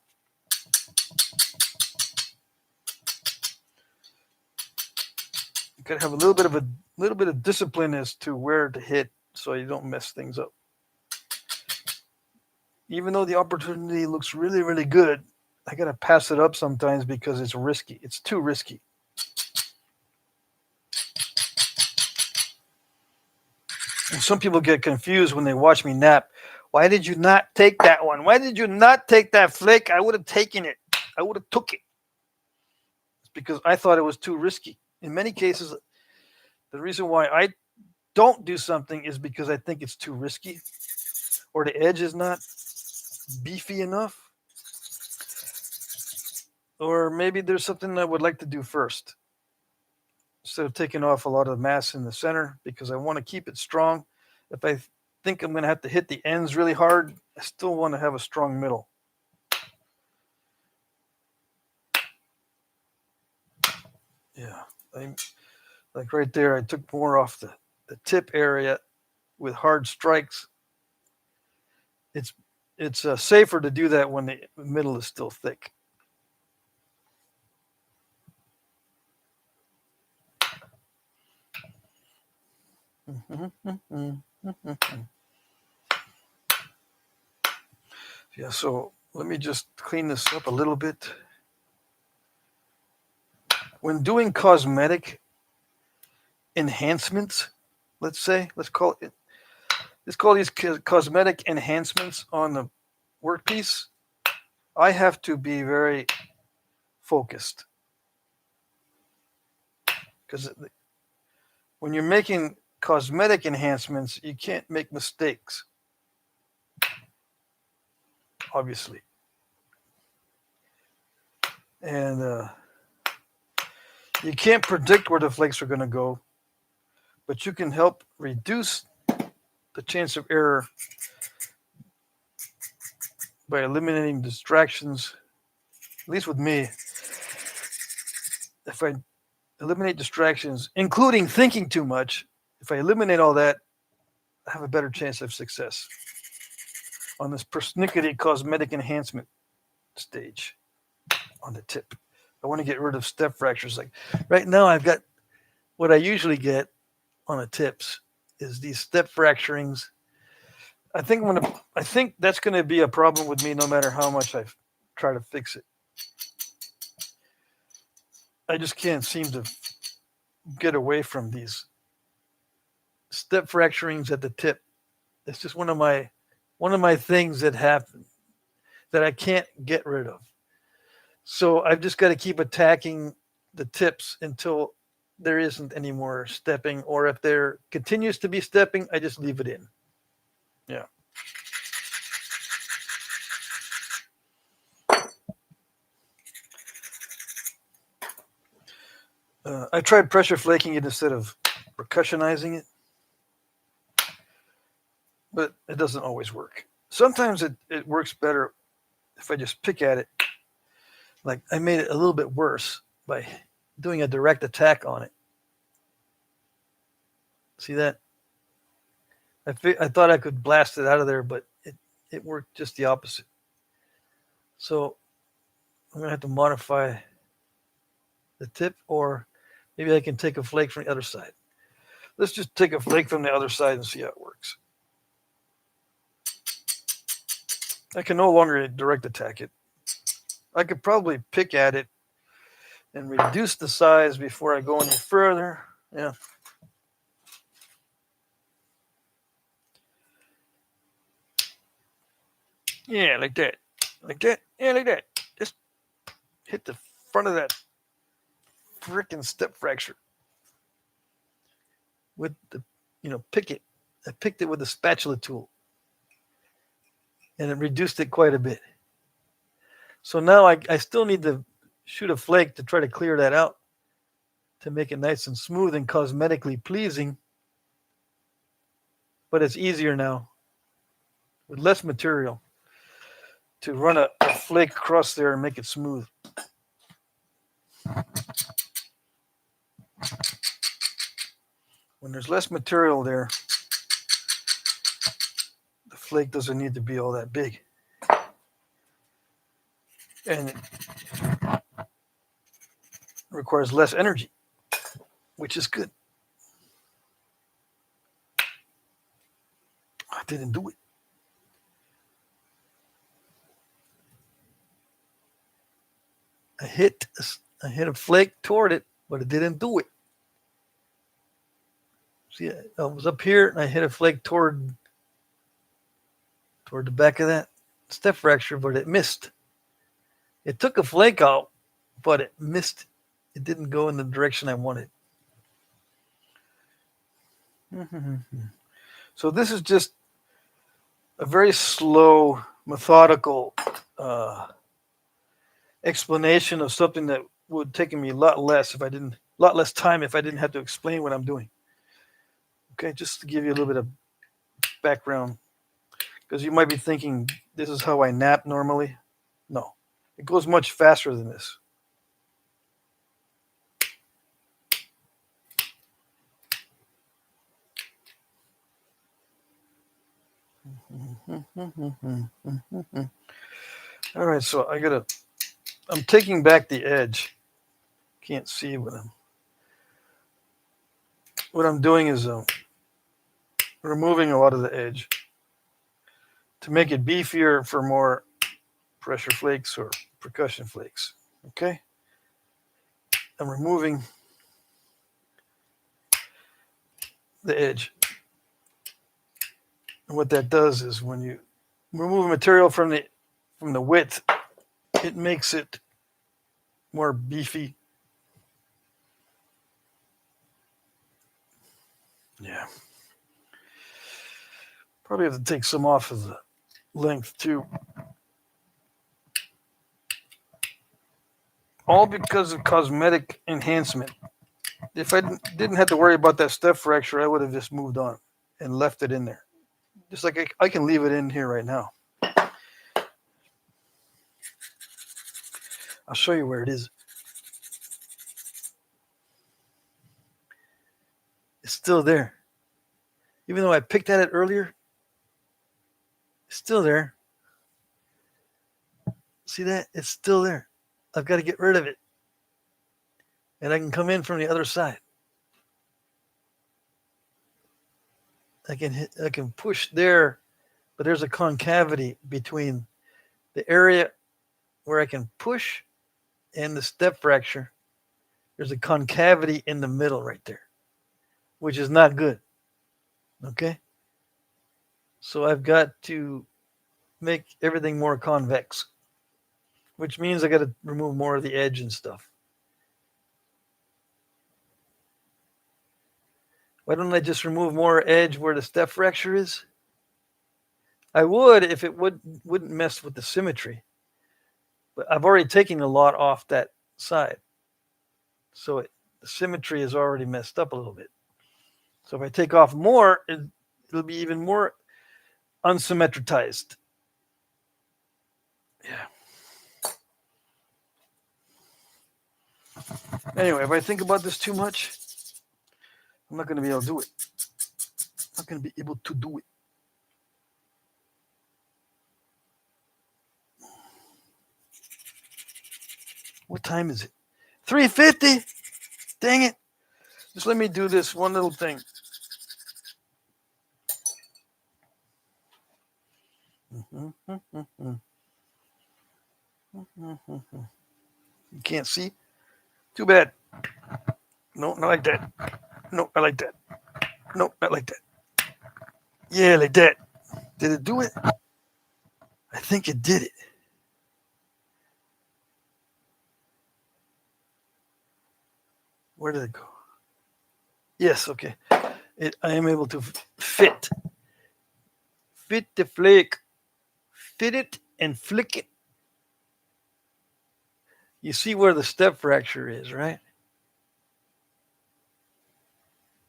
You got to have a little bit of discipline as to where to hit so you don't mess things up. Even though the opportunity looks really, really good, I got to pass it up sometimes because it's risky. It's too risky. And some people get confused when they watch me nap. Why did you not take that one? Why did you not take that flick? I would have taken it. I would have took it. It's because I thought it was too risky. In many cases, the reason why I don't do something is because I think it's too risky or the edge is not beefy enough. Or maybe there's something I would like to do first instead of taking off a lot of mass in the center because I want to keep it strong. If I think I'm going to have to hit the ends really hard, I still want to have a strong middle. Yeah, like right there, I took more off the tip area with hard strikes. It's safer to do that when the middle is still thick. Yeah, so let me just clean this up a little bit. When doing cosmetic enhancements, let's call these cosmetic enhancements on the workpiece, I have to be very focused because when you're making cosmetic enhancements, you can't make mistakes, obviously. And you can't predict where the flakes are going to go, but you can help reduce the chance of error by eliminating distractions. At least with me, if I eliminate distractions, including thinking too much, if I eliminate all that, I have a better chance of success on this persnickety cosmetic enhancement stage on the tip. I want to get rid of step fractures. Like right now, I've got what I usually get on the tips is these step fracturings. I think that's going to be a problem with me no matter how much I try to fix it. I just can't seem to get away from these step fracturings at the tip. It's just one of my things that happen that I can't get rid of. So I've just got to keep attacking the tips until there isn't any more stepping, or if there continues to be stepping, I just leave it in. Yeah. I tried pressure flaking it instead of percussionizing it, but it doesn't always work. Sometimes it works better if I just pick at it. Like I made it a little bit worse by doing a direct attack on it. See that? I thought I could blast it out of there, but it worked just the opposite. So I'm going to have to modify the tip, or maybe I can take a flake from the other side. Let's just take a flake from the other side and see how it works. I can no longer direct attack it. I could probably pick at it and reduce the size before I go any further. Yeah. Yeah, like that. Like that. Yeah, like that. Just hit the front of that freaking step fracture with the, pick it. I picked it with the spatula tool, and it reduced it quite a bit. So now I still need to shoot a flake to try to clear that out to make it nice and smooth and cosmetically pleasing. But it's easier now with less material to run a flake across there and make it smooth. When there's less material there, the flake doesn't need to be all that big. And it requires less energy, which is good. I didn't do it. I hit a flake toward it, but it didn't do it. See, I was up here and I hit a flake toward the back of that step fracture, but it missed. It took a flake out, but it missed. It didn't go in the direction I wanted. So this is just a very slow, methodical explanation of something that would take me a lot less time if I didn't have to explain what I'm doing. Okay, just to give you a little bit of background, because you might be thinking this is how I nap normally. No, it goes much faster than this. All right, so I'm taking back the edge. Can't see what I'm doing is removing a lot of the edge to make it beefier for more pressure flakes or percussion flakes. Okay, I'm removing the edge, and what that does is when you remove material from the width, it makes it more beefy. Yeah. Probably have to take some off of the length too. All because of cosmetic enhancement. If I didn't have to worry about that step fracture, I would have just moved on and left it in there. Just like I can leave it in here right now. I'll show you where it is. It's still there. Even though I picked at it earlier, it's still there. See that? It's still there. I've got to get rid of it. And I can come in from the other side. I can push there, but there's a concavity between the area where I can push and the step fracture. There's a concavity in the middle right there, which is not good. Okay? So I've got to make everything more convex, which means I got to remove more of the edge and stuff. Why don't I just remove more edge where the step fracture is? I would if it wouldn't mess with the symmetry. But I've already taken a lot off that side. So the symmetry is already messed up a little bit. So if I take off more, it'll be even more unsymmetrized. Yeah. Anyway, if I think about this too much, I'm not going to be able to do it. I'm not going to be able to do it. What time is it? 3:50? Dang it. Just let me do this one little thing. You can't see? Too bad. No, not like that. No, not like that. No, not like that. Yeah, like that. Did it do it? I think it did it. Where did it go? Yes, okay. I am able to fit the flake. Fit it and flick it. You see where the step fracture is, right?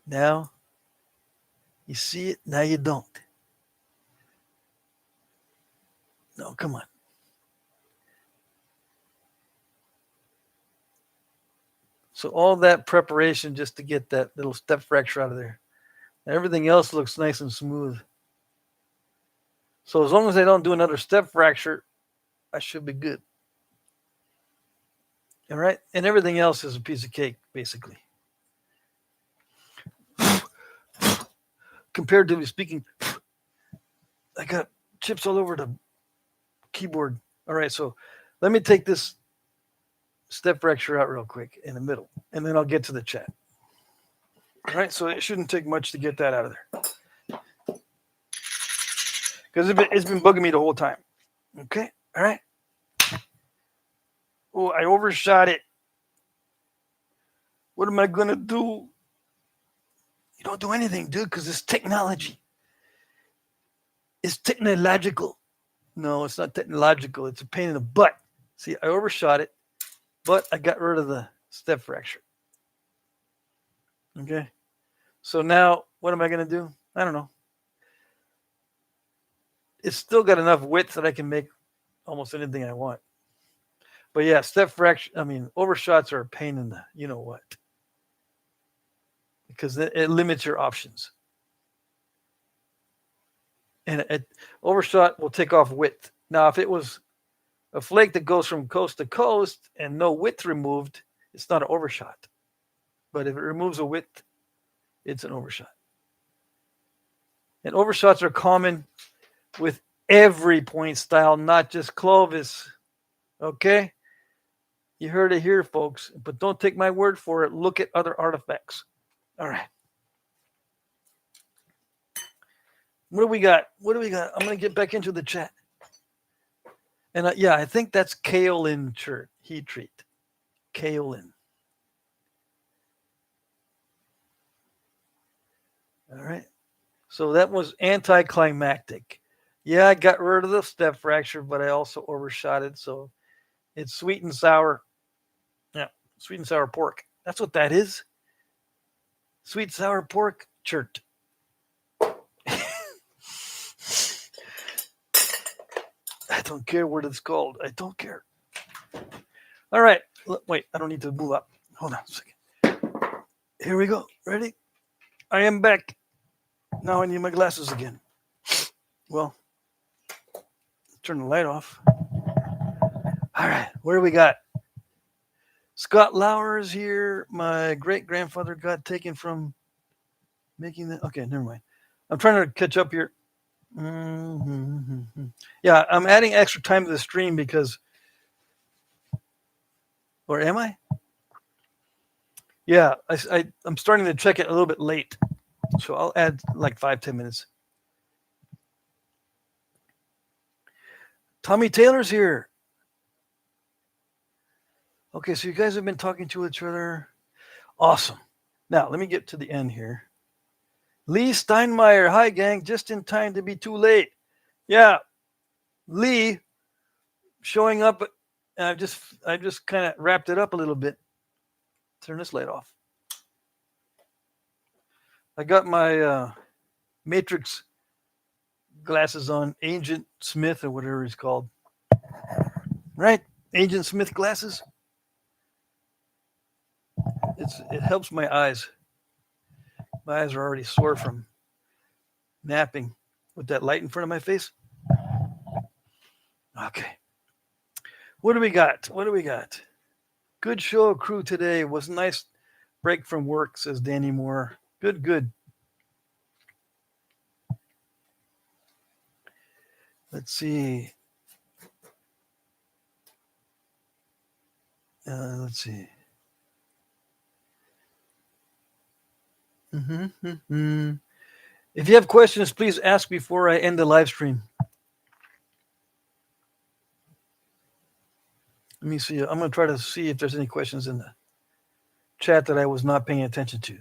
Now, you see it, now you don't. No, come on. So all that preparation just to get that little step fracture out of there. Everything else looks nice and smooth. So as long as I don't do another step fracture, I should be good. All right? And everything else is a piece of cake, basically. Comparatively speaking, I got chips all over the keyboard. All right, so let me take this step fracture out real quick in the middle, and then I'll get to the chat. All right, so it shouldn't take much to get that out of there. Because it's been bugging me the whole time. Okay, all right. Oh, I overshot it. What am I going to do? You don't do anything, dude, because it's technology. It's technological. No, it's not technological. It's a pain in the butt. See, I overshot it, but I got rid of the step fracture. Okay. So now, what am I going to do? I don't know. It's still got enough width that I can make almost anything I want. But yeah, step fracture, overshots are a pain in the you know what. Because it limits your options. And overshot will take off width. Now, if it was a flake that goes from coast to coast and no width removed, it's not an overshot. But if it removes a width, it's an overshot. And overshots are common with every point style, not just Clovis. Okay? You heard it here, folks. But don't take my word for it. Look at other artifacts. All right. What do we got? I'm going to get back into the chat. And I think that's kaolin heat treat. Kaolin. All right. So that was anticlimactic. Yeah, I got rid of the step fracture, but I also overshot it. So it's sweet and sour. Yeah, sweet and sour pork. That's what that is. Sweet sour pork chert. I don't care what it's called. I don't care. All right. Wait, I don't need to move up. Hold on a second. Here we go. Ready? I am back. Now I need my glasses again. Well, turn the light off. All right. What do we got? Scott Lauer is here. My great-grandfather got taken from making that. Okay, never mind. I'm trying to catch up here. Mm-hmm. Yeah, I'm adding extra time to the stream because, or am I? Yeah, I'm starting to check it a little bit late. So I'll add like 5-10 minutes. Tommy Taylor's here. Okay, so you guys have been talking to each other. Awesome. Now, let me get to the end here. Lee Steinmeier. Hi, gang. Just in time to be too late. Yeah. Lee showing up. I just kind of wrapped it up a little bit. Turn this light off. I got my Matrix glasses on, Agent Smith or whatever he's called. Right? Agent Smith glasses. It helps my eyes. My eyes are already sore from napping with that light in front of my face. Okay. What do we got? Good show, crew, today. It was a nice break from work, says Danny Moore. Good. Let's see. Let's see. If you have questions, please ask before I end the live stream. Let me see. I'm going to try to see if there's any questions in the chat that I was not paying attention to.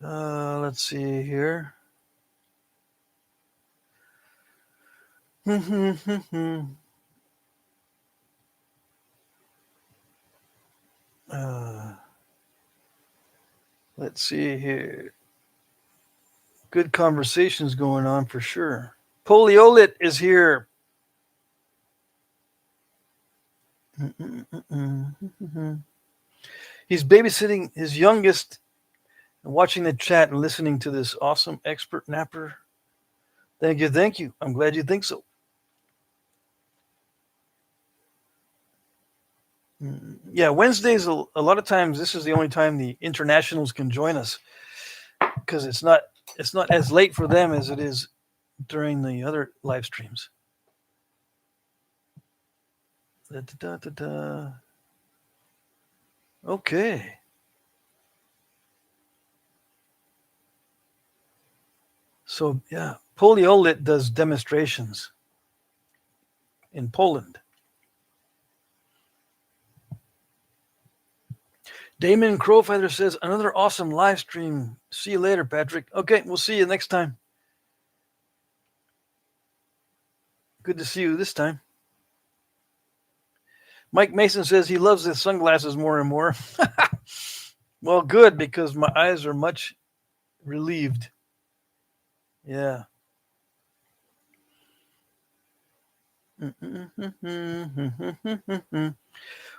Let's see here. Let's see here. Good conversations going on for sure. Poliolit is here. He's babysitting his youngest and watching the chat and listening to this awesome expert napper. Thank you. I'm glad you think so. Yeah, Wednesdays, a lot of times, this is the only time the internationals can join us because it's not as late for them as it is during the other live streams. Okay. So, yeah, Poliolit does demonstrations in Poland. Damon Crowfighter says, another awesome live stream. See you later, Patrick. Okay, we'll see you next time. Good to see you this time. Mike Mason says he loves his sunglasses more and more. Well, good, because my eyes are much relieved. Yeah.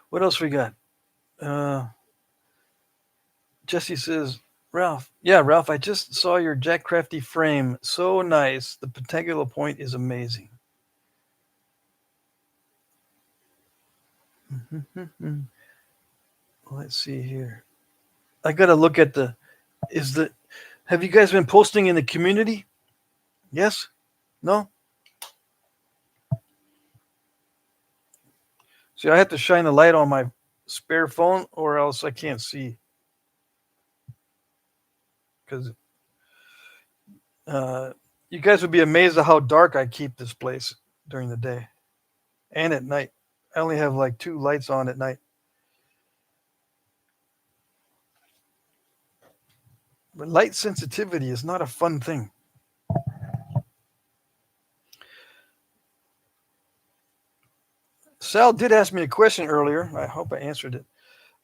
What else we got? Jesse says, Ralph. Yeah, Ralph, I just saw your Jack Crafty frame. So nice. The pentagonal point is amazing. Let's see here. I got to look at have you guys been posting in the community? Yes? No? See, I have to shine the light on my spare phone or else I can't see. Because you guys would be amazed at how dark I keep this place during the day and at night. I only have like 2 lights on at night. But light sensitivity is not a fun thing. Sal did ask me a question earlier. I hope I answered it.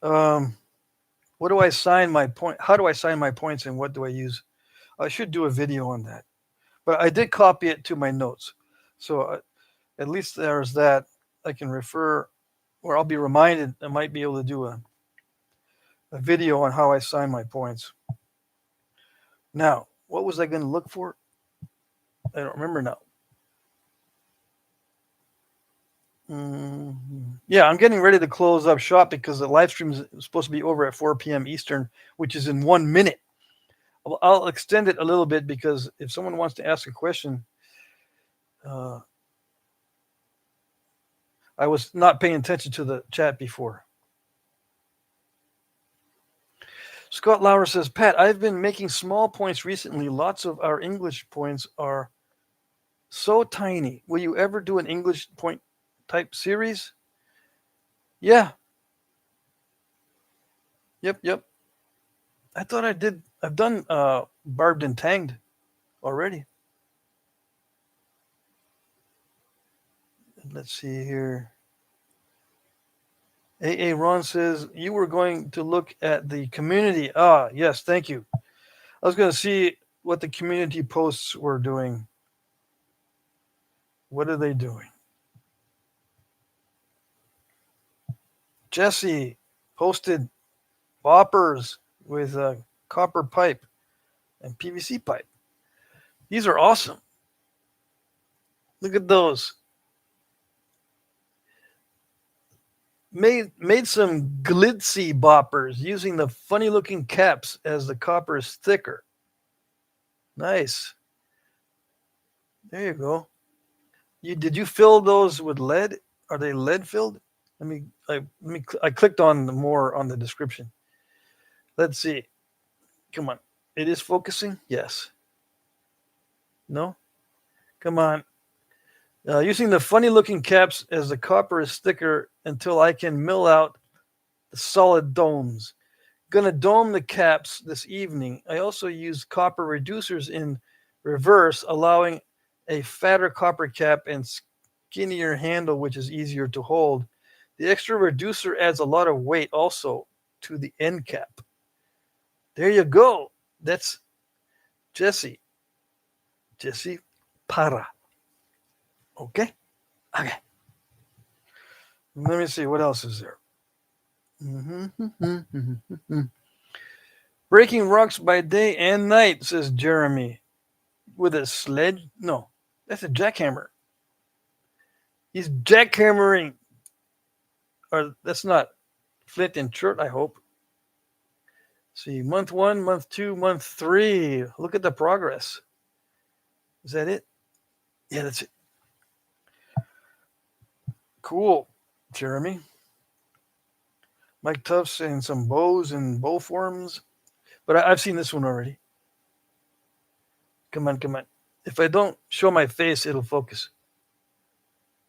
What do I assign my point? How do I assign my points and what do I use? I should do a video on that. But I did copy it to my notes. So at least there's that. I can refer, or I'll be reminded. I might be able to do a video on how I assign my points. Now, what was I going to look for? I don't remember now. Yeah, I'm getting ready to close up shop because the live stream is supposed to be over at 4 p.m. Eastern, which is in 1 minute. I'll extend it a little bit because if someone wants to ask a question, I was not paying attention to the chat before. Scott Lauer says, Pat, I've been making small points recently. Lots of our English points are so tiny. Will you ever do an English point type series? Yeah. Yep. I thought I did. I've done barbed and tanged already. Let's see here. AA Ron says, you were going to look at the community. Ah, yes, thank you. I was going to see what the community posts were doing. What are they doing? Jesse posted boppers with a copper pipe and PVC pipe. These are awesome. Look at those. Made some glitzy boppers using the funny looking caps as the copper is thicker. Nice. There you go. Did you fill those with lead? Are they lead filled? I clicked on more on the description. Let's see. Come on. It is focusing? Yes. No? Come on. Using the funny looking caps as the copper is thicker until I can mill out the solid domes. Gonna dome the caps this evening. I also use copper reducers in reverse, allowing a fatter copper cap and skinnier handle, which is easier to hold. The extra reducer adds a lot of weight also to the end cap. There you go. That's Jesse. Jesse Para. Okay. Let me see. What else is there? Breaking rocks by day and night, says Jeremy. With a sledge? No, that's a jackhammer. He's jackhammering. Or that's not flint and chert, I hope. See, month 1, month 2, month 3. Look at the progress. Is that it? Yeah, that's it. Cool, Jeremy. Mike Tufts and some bows and bow forms. But I've seen this one already. Come on. If I don't show my face, it'll focus.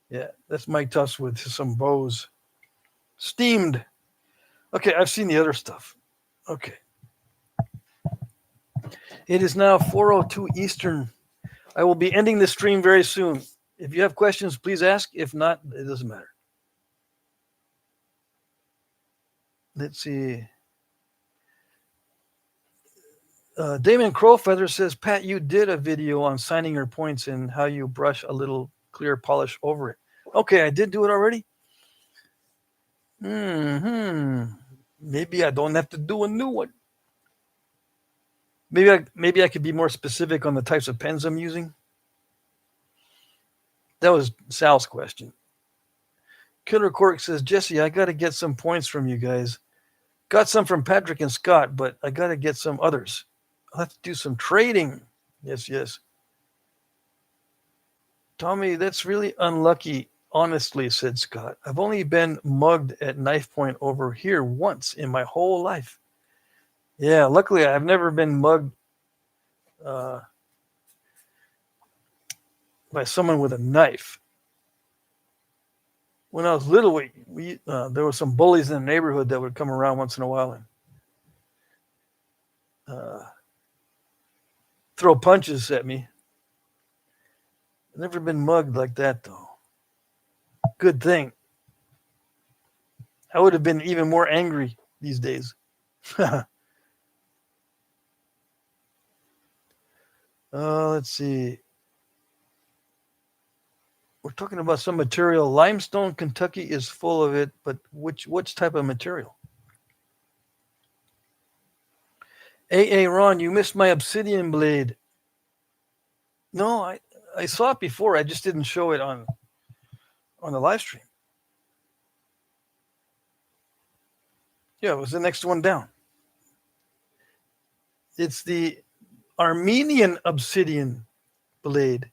Yeah, that's Mike Tufts with some bows. Steamed. Okay, I've seen the other stuff. Okay. It is now 4:02 Eastern. I will be ending the stream very soon. If you have questions, please ask. If not, it doesn't matter. Let's see. Damon Crowfeather says, Pat, you did a video on signing your points and how you brush a little clear polish over it. Okay, I did do it already. Maybe I don't have to do a new one. Maybe I could be more specific on the types of pens I'm using. That was Sal's question. Killer Cork says, Jesse, I got to get some points from you guys. Got some from Patrick and Scott, but I got to get some others. I'll have to do some trading. Yes. Tommy, that's really unlucky, honestly, said Scott. I've only been mugged at knife point over here once in my whole life. Yeah, luckily I've never been mugged by someone with a knife. When I was little, there were some bullies in the neighborhood that would come around once in a while and throw punches at me. I've never been mugged like that, though. Good thing. I would have been even more angry these days. Let's see. We're talking about some material. Limestone, Kentucky is full of it, but which type of material? AA Ron, you missed my obsidian blade. No, I saw it before. I just didn't show it on the live stream. Yeah, it was the next one down. It's the Armenian obsidian blade.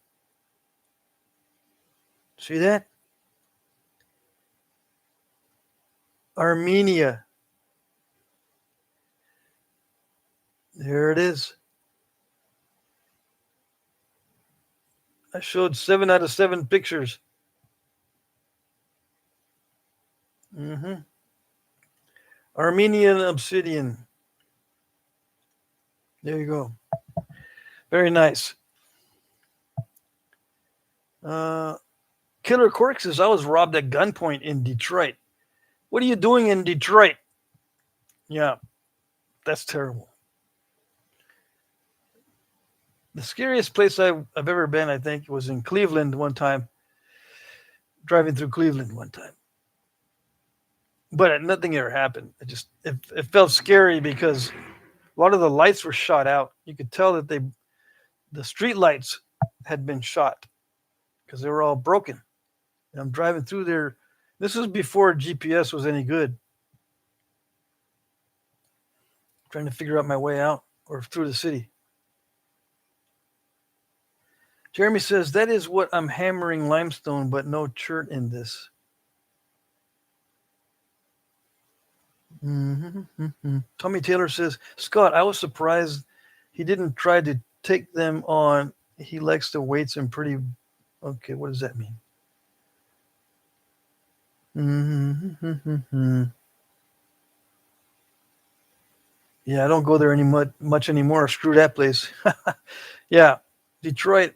See that? Armenia. There it is. I showed 7 out of 7 pictures. Mm-hmm. Armenian obsidian. There you go. Very nice. Killer Cork says, I was robbed at gunpoint in Detroit. What are you doing in Detroit? Yeah, that's terrible. The scariest place I've ever been, I think, was in Cleveland one time, driving through Cleveland one time. But nothing ever happened. It felt scary because a lot of the lights were shot out. You could tell that the street lights had been shot because they were all broken. And I'm driving through there. This was before GPS was any good. Trying to figure out my way out or through the city. Jeremy says, that is what I'm hammering limestone, but no chert in this. Mm-hmm. Tommy Taylor says, Scott, I was surprised he didn't try to take them on. He likes the weights and pretty. Okay, what does that mean? Mm-hmm. Yeah, I don't go there much anymore. Screw that place. Yeah, Detroit.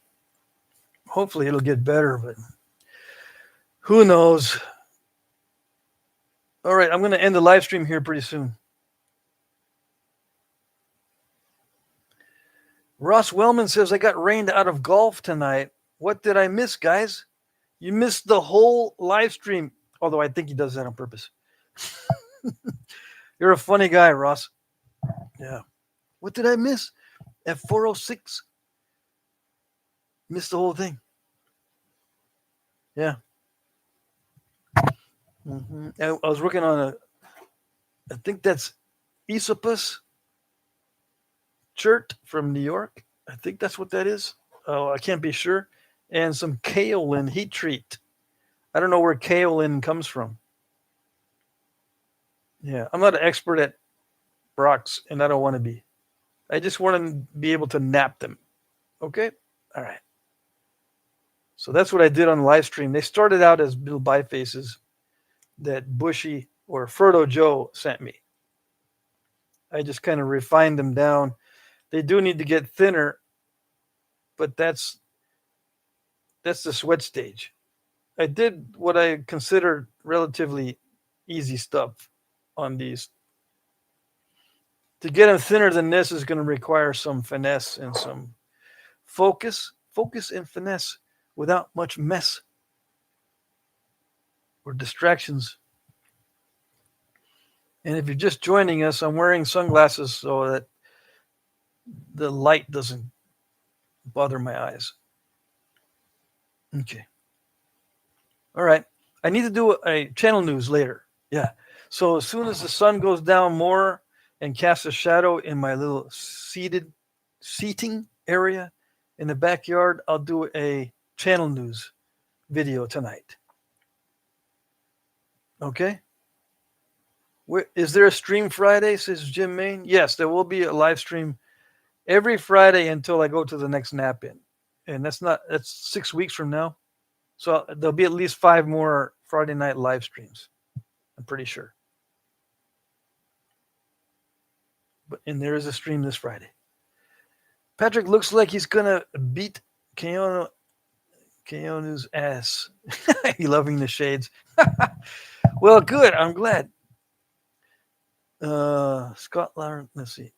Hopefully it'll get better, but who knows? All right, I'm going to end the live stream here pretty soon. Ross Wellman says, I got rained out of golf tonight. What did I miss, guys? You missed the whole live stream. Although I think he does that on purpose. You're a funny guy, Ross. Yeah. What did I miss? At 4:06. Missed the whole thing. Yeah. Mm-hmm. I was working on I think that's Esopus chert from New York. I think that's what that is. Oh, I can't be sure. And some kaolin heat treat. I don't know where kaolin comes from. Yeah, I'm not an expert at rocks, and I don't want to be. I just want to be able to nap them. Okay? All right. So that's what I did on the live stream. They started out as little bifaces that Bushy or Frodo Joe sent me. I just kind of refined them down. They do need to get thinner, but that's the sweat stage. I did what I considered relatively easy stuff on these. To get them thinner than this is going to require some finesse and some focus and finesse without much mess or distractions. And if you're just joining us, I'm wearing sunglasses so that the light doesn't bother my eyes. Okay. All right. I need to do a channel news later. Yeah. So as soon as the sun goes down more and casts a shadow in my little seating area in the backyard, I'll do a channel news video tonight. Okay. Is there a stream Friday, says Jim Main? Yes, there will be a live stream every Friday until I go to the next nap in. And that's 6 weeks from now. So there'll be at least 5 more Friday night live streams. I'm pretty sure. And there is a stream this Friday. Patrick looks like he's gonna beat Keanu's ass. He loving the shades. Well, good. I'm glad. Scott Lauren, let's see.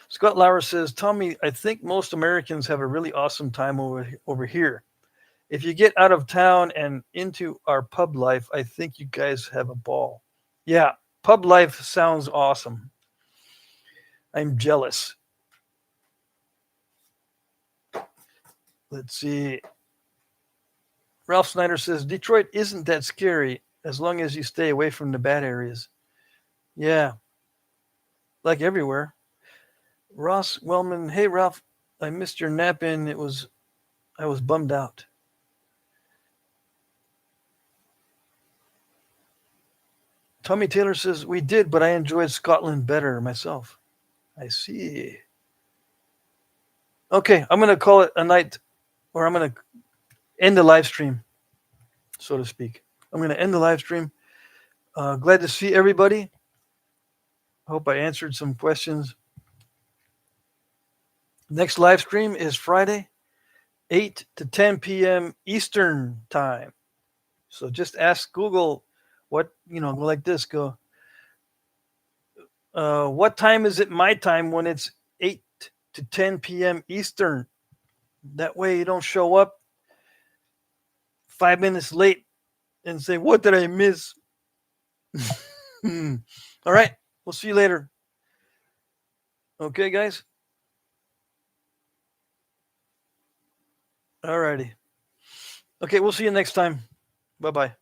Scott Lauer says, Tommy, I think most Americans have a really awesome time over here. If you get out of town and into our pub life, I think you guys have a ball. Yeah, pub life sounds awesome. I'm jealous. Let's see. Ralph Snyder says, Detroit isn't that scary as long as you stay away from the bad areas. Yeah, like everywhere. Ross Wellman, hey, Ralph, I missed your nap in. I was bummed out. Tommy Taylor says, we did, but I enjoyed Scotland better myself. I see. Okay, I'm going to call it a night, or I'm going to end the live stream, so to speak. I'm going to end the live stream. Glad to see everybody. Hope I answered some questions. Next live stream is Friday, 8 to 10 p.m. Eastern time. So just ask Google what, go like this, go, what time is it my time when it's 8 to 10 p.m. Eastern? That way you don't show up 5 minutes late and say, what did I miss? All right. We'll see you later. Okay, guys? All righty. Okay, we'll see you next time. Bye-bye.